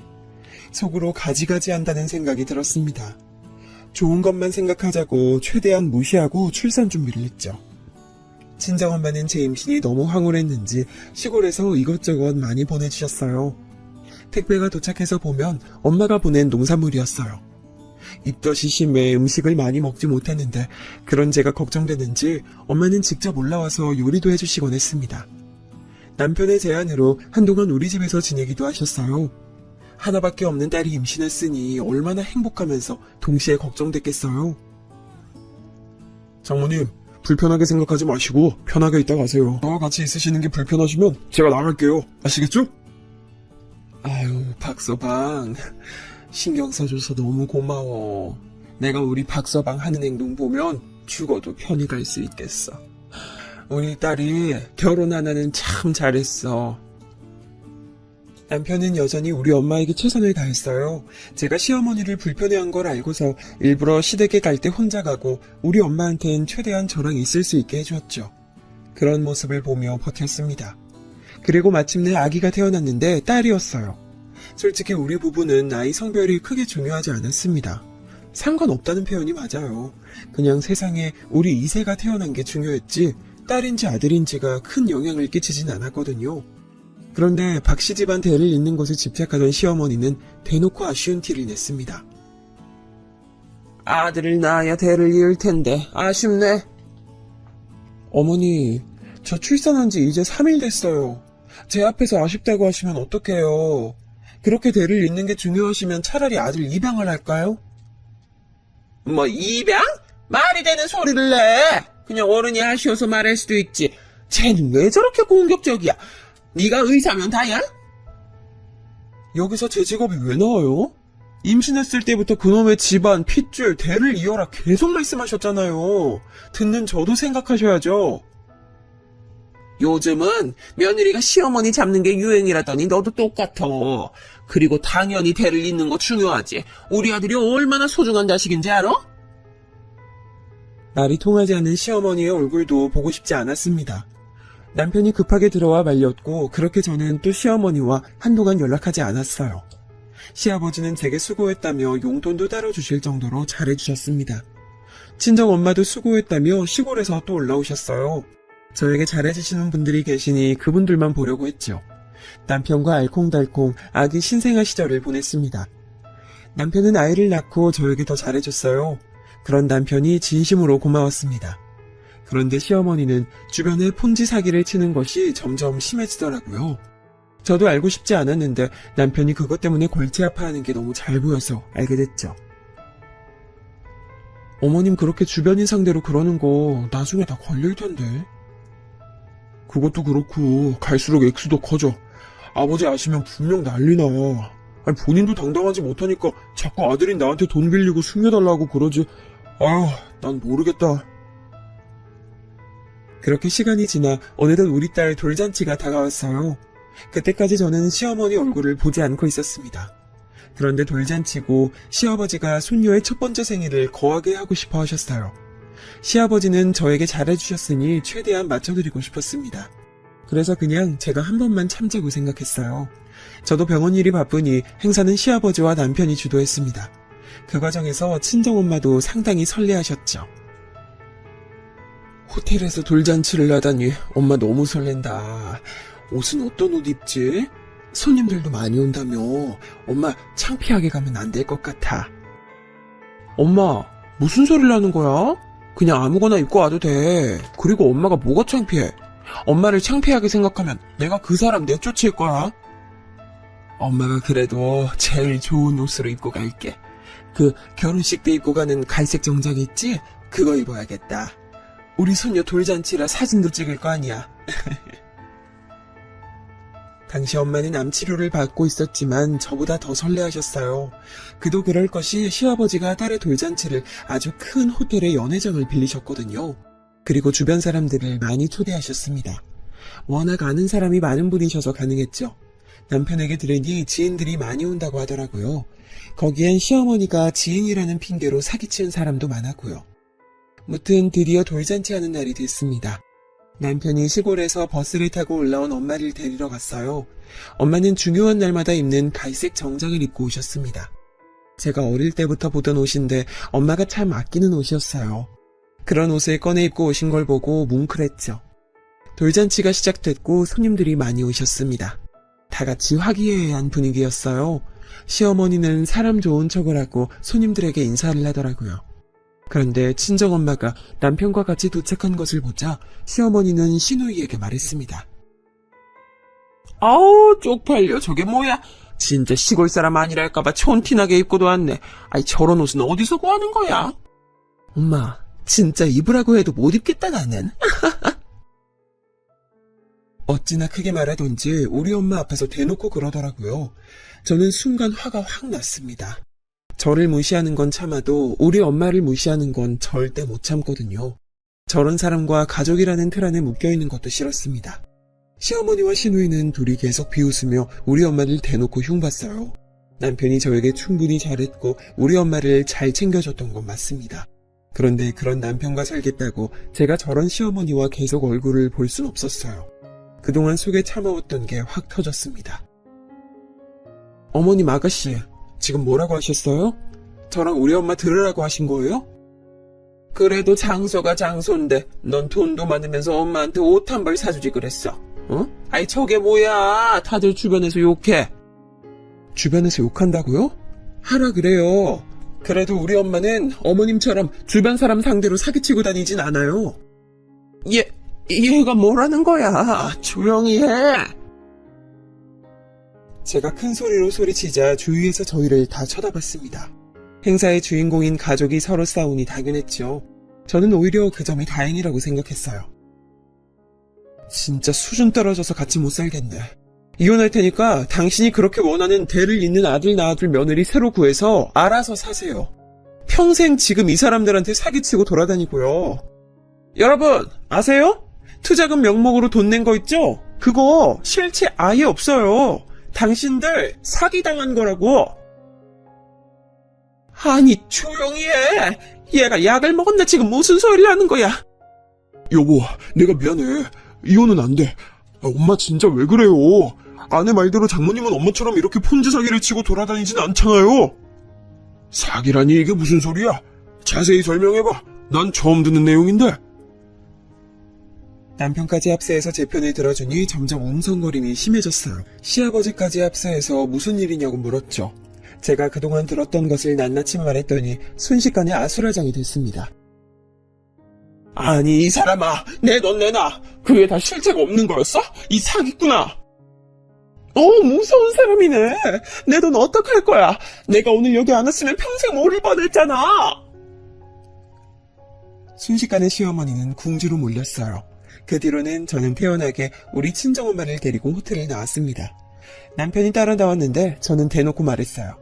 속으로 가지가지 한다는 생각이 들었습니다. 좋은 것만 생각하자고 최대한 무시하고 출산 준비를 했죠. 친정엄마는 제 임신이 너무 황홀했는지 시골에서 이것저것 많이 보내주셨어요. 택배가 도착해서 보면 엄마가 보낸 농산물이었어요. 입덧이 심해 음식을 많이 먹지 못했는데 그런 제가 걱정되는지 엄마는 직접 올라와서 요리도 해주시곤 했습니다. 남편의 제안으로 한동안 우리 집에서 지내기도 하셨어요. 하나밖에 없는 딸이 임신했으니 얼마나 행복하면서 동시에 걱정됐겠어요. 장모님, 불편하게 생각하지 마시고 편하게 있다 가세요. 저와 같이 있으시는 게 불편하시면 제가 나갈게요. 아시겠죠? 아유, 박서방. 신경 써줘서 너무 고마워. 내가 우리 박서방 하는 행동 보면 죽어도 편히 갈 수 있겠어. 우리 딸이 결혼 하나는 참 잘했어. 남편은 여전히 우리 엄마에게 최선을 다했어요. 제가 시어머니를 불편해한 걸 알고서 일부러 시댁에 갈 때 혼자 가고 우리 엄마한텐 최대한 저랑 있을 수 있게 해주었죠. 그런 모습을 보며 버텼습니다. 그리고 마침내 아기가 태어났는데 딸이었어요. 솔직히 우리 부부는 나이 성별이 크게 중요하지 않았습니다. 상관없다는 표현이 맞아요. 그냥 세상에 우리 이세가 태어난 게 중요했지 딸인지 아들인지가 큰 영향을 끼치진 않았거든요. 그런데 박씨 집안 대를 잇는 것에 집착하던 시어머니는 대놓고 아쉬운 티를 냈습니다. 아들을 낳아야 대를 이을 텐데 아쉽네. 어머니, 저 출산한 지 이제 3일 됐어요. 제 앞에서 아쉽다고 하시면 어떡해요. 그렇게 대를 잇는 게 중요하시면 차라리 아들 입양을 할까요? 뭐 입양? 말이 되는 소리를 내. 그냥 어른이 아쉬워서 말할 수도 있지. 쟤는 왜 저렇게 공격적이야? 네가 의사면 다야? 여기서 제 직업이 왜 나와요? 임신했을 때부터 그놈의 집안, 핏줄, 대를 이어라 계속 말씀하셨잖아요. 듣는 저도 생각하셔야죠. 요즘은 며느리가 시어머니 잡는 게 유행이라더니 너도 똑같아. 그리고 당연히 대를 잇는 거 중요하지. 우리 아들이 얼마나 소중한 자식인지 알아? 말이 통하지 않는 시어머니의 얼굴도 보고 싶지 않았습니다. 남편이 급하게 들어와 말렸고 그렇게 저는 또 시어머니와 한동안 연락하지 않았어요. 시아버지는 제게 수고했다며 용돈도 따로 주실 정도로 잘해주셨습니다. 친정엄마도 수고했다며 시골에서 또 올라오셨어요. 저에게 잘해주시는 분들이 계시니 그분들만 보려고 했죠. 남편과 알콩달콩 아기 신생아 시절을 보냈습니다. 남편은 아이를 낳고 저에게 더 잘해줬어요. 그런 남편이 진심으로 고마웠습니다. 그런데 시어머니는 주변에 폰지 사기를 치는 것이 점점 심해지더라고요. 저도 알고 싶지 않았는데 남편이 그것 때문에 골치 아파하는 게 너무 잘 보여서 알게 됐죠. 어머님 그렇게 주변인 상대로 그러는 거 나중에 다 걸릴 텐데. 그것도 그렇고 갈수록 액수도 커져. 아버지 아시면 분명 난리나. 아니, 본인도 당당하지 못하니까 자꾸 아들인 나한테 돈 빌리고 숨겨달라고 그러지. 아휴, 난 모르겠다. 그렇게 시간이 지나 어느덧 우리 딸 돌잔치가 다가왔어요. 그때까지 저는 시어머니 얼굴을 보지 않고 있었습니다. 그런데 돌잔치고 시아버지가 손녀의 첫 번째 생일을 거하게 하고 싶어 하셨어요. 시아버지는 저에게 잘해주셨으니 최대한 맞춰드리고 싶었습니다. 그래서 그냥 제가 한 번만 참자고 생각했어요. 저도 병원 일이 바쁘니 행사는 시아버지와 남편이 주도했습니다. 그 과정에서 친정엄마도 상당히 설레하셨죠. 호텔에서 돌잔치를 하다니 엄마 너무 설렌다. 옷은 어떤 옷 입지? 손님들도 많이 온다며. 엄마 창피하게 가면 안 될 것 같아. 엄마 무슨 소리를 하는 거야? 그냥 아무거나 입고 와도 돼. 그리고 엄마가 뭐가 창피해? 엄마를 창피하게 생각하면 내가 그 사람 내쫓을 거야. 엄마가 그래도 제일 좋은 옷으로 입고 갈게. 그 결혼식 때 입고 가는 갈색 정장 있지? 그거 입어야겠다. 우리 손녀 돌잔치라 사진도 찍을 거 아니야. 당시 엄마는 암 치료를 받고 있었지만 저보다 더 설레하셨어요. 그도 그럴 것이 시아버지가 딸의 돌잔치를 아주 큰 호텔의 연회장을 빌리셨거든요. 그리고 주변 사람들을 많이 초대하셨습니다. 워낙 아는 사람이 많은 분이셔서 가능했죠. 남편에게 들으니 지인들이 많이 온다고 하더라고요. 거기엔 시어머니가 지인이라는 핑계로 사기치는 사람도 많았고요. 무튼 드디어 돌잔치하는 날이 됐습니다. 남편이 시골에서 버스를 타고 올라온 엄마를 데리러 갔어요. 엄마는 중요한 날마다 입는 갈색 정장을 입고 오셨습니다. 제가 어릴 때부터 보던 옷인데 엄마가 참 아끼는 옷이었어요. 그런 옷을 꺼내 입고 오신 걸 보고 뭉클했죠. 돌잔치가 시작됐고 손님들이 많이 오셨습니다. 다 같이 화기애애한 분위기였어요. 시어머니는 사람 좋은 척을 하고 손님들에게 인사를 하더라고요. 그런데 친정엄마가 남편과 같이 도착한 것을 보자 시어머니는 시누이에게 말했습니다. 아우 쪽팔려. 저게 뭐야? 진짜 시골 사람 아니랄까봐 촌티나게 입고도 왔네. 아이 저런 옷은 어디서 구하는 거야? 엄마 진짜 입으라고 해도 못 입겠다 나는. 어찌나 크게 말하던지 우리 엄마 앞에서 대놓고 그러더라고요. 저는 순간 화가 확 났습니다. 저를 무시하는 건 참아도 우리 엄마를 무시하는 건 절대 못 참거든요. 저런 사람과 가족이라는 틀 안에 묶여있는 것도 싫었습니다. 시어머니와 시누이는 둘이 계속 비웃으며 우리 엄마를 대놓고 흉봤어요. 남편이 저에게 충분히 잘했고 우리 엄마를 잘 챙겨줬던 건 맞습니다. 그런데 그런 남편과 살겠다고 제가 저런 시어머니와 계속 얼굴을 볼 순 없었어요. 그동안 속에 참아왔던 게 확 터졌습니다. 어머님 아가씨, 지금 뭐라고 하셨어요? 저랑 우리 엄마 들으라고 하신 거예요? 그래도 장소가 장소인데 넌 돈도 많으면서 엄마한테 옷 한 벌 사주지 그랬어. 어? 아이 저게 뭐야. 다들 주변에서 욕해. 주변에서 욕한다고요? 하라 그래요. 그래도 우리 엄마는 어머님처럼 주변 사람 상대로 사기치고 다니진 않아요. 얘가 뭐라는 거야. 조용히 해. 제가 큰 소리로 소리치자 주위에서 저희를 다 쳐다봤습니다. 행사의 주인공인 가족이 서로 싸우니 당연했죠. 저는 오히려 그 점이 다행이라고 생각했어요. 진짜 수준 떨어져서 같이 못 살겠네. 이혼할 테니까 당신이 그렇게 원하는 대를 잇는 아들 낳아줄 며느리 새로 구해서 알아서 사세요. 평생 지금 이 사람들한테 사기치고 돌아다니고요. 여러분 아세요? 투자금 명목으로 돈 낸 거 있죠? 그거 실체 아예 없어요. 당신들 사기당한 거라고. 아니 조용히 해. 얘가 약을 먹었나 지금 무슨 소리를 하는 거야. 여보, 내가 미안해. 이혼은 안 돼. 엄마 진짜 왜 그래요? 아내 말대로 장모님은 엄마처럼 이렇게 폰지 사기를 치고 돌아다니진 않잖아요. 사기라니 이게 무슨 소리야? 자세히 설명해봐. 난 처음 듣는 내용인데. 남편까지 합세해서 제 편을 들어주니 점점 웅성거림이 심해졌어요. 시아버지까지 합세해서 무슨 일이냐고 물었죠. 제가 그동안 들었던 것을 낱낱이 말했더니 순식간에 아수라장이 됐습니다. 아니 이 사람아, 내 돈 내놔. 그게 다 실체가 없는 거였어? 이 사기꾼아. 무서운 사람이네. 내 돈 어떡할 거야. 내가 오늘 여기 안 왔으면 평생 모를 뻔했잖아. 순식간에 시어머니는 궁지로 몰렸어요. 그 뒤로는 저는 태연하게 우리 친정엄마를 데리고 호텔을 나왔습니다. 남편이 따라 나왔는데 저는 대놓고 말했어요.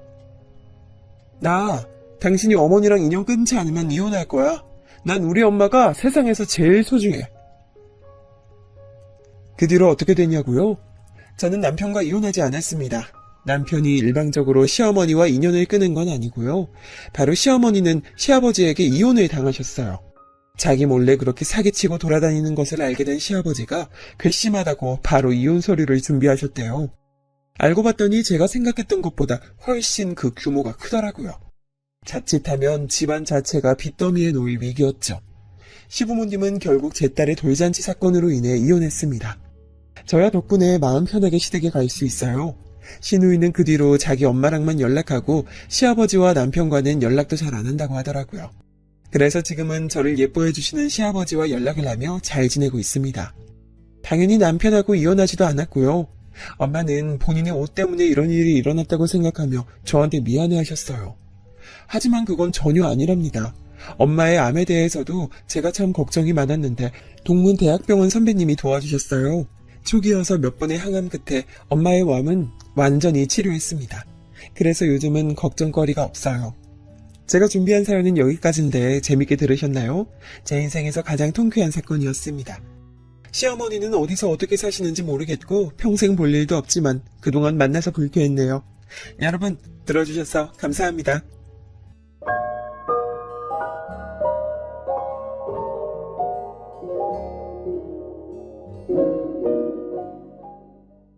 나 당신이 어머니랑 인연 끊지 않으면 이혼할 거야. 난 우리 엄마가 세상에서 제일 소중해. 그 뒤로 어떻게 됐냐고요? 저는 남편과 이혼하지 않았습니다. 남편이 일방적으로 시어머니와 인연을 끊은 건 아니고요. 바로 시어머니는 시아버지에게 이혼을 당하셨어요. 자기 몰래 그렇게 사기치고 돌아다니는 것을 알게 된 시아버지가 괘씸하다고 바로 이혼 서류를 준비하셨대요. 알고 봤더니 제가 생각했던 것보다 훨씬 그 규모가 크더라고요. 자칫하면 집안 자체가 빚더미에 놓일 위기였죠. 시부모님은 결국 제 딸의 돌잔치 사건으로 인해 이혼했습니다. 저야 덕분에 마음 편하게 시댁에 갈 수 있어요. 시누이는 그 뒤로 자기 엄마랑만 연락하고 시아버지와 남편과는 연락도 잘 안 한다고 하더라고요. 그래서 지금은 저를 예뻐해 주시는 시아버지와 연락을 하며 잘 지내고 있습니다. 당연히 남편하고 이혼하지도 않았고요. 엄마는 본인의 옷 때문에 이런 일이 일어났다고 생각하며 저한테 미안해하셨어요. 하지만 그건 전혀 아니랍니다. 엄마의 암에 대해서도 제가 참 걱정이 많았는데 동문대학병원 선배님이 도와주셨어요. 초기여서 몇 번의 항암 끝에 엄마의 암은 완전히 치료했습니다. 그래서 요즘은 걱정거리가 없어요. 제가 준비한 사연은 여기까지인데 재밌게 들으셨나요? 제 인생에서 가장 통쾌한 사건이었습니다. 시어머니는 어디서 어떻게 사시는지 모르겠고 평생 볼 일도 없지만 그동안 만나서 불쾌했네요. 여러분 들어주셔서 감사합니다.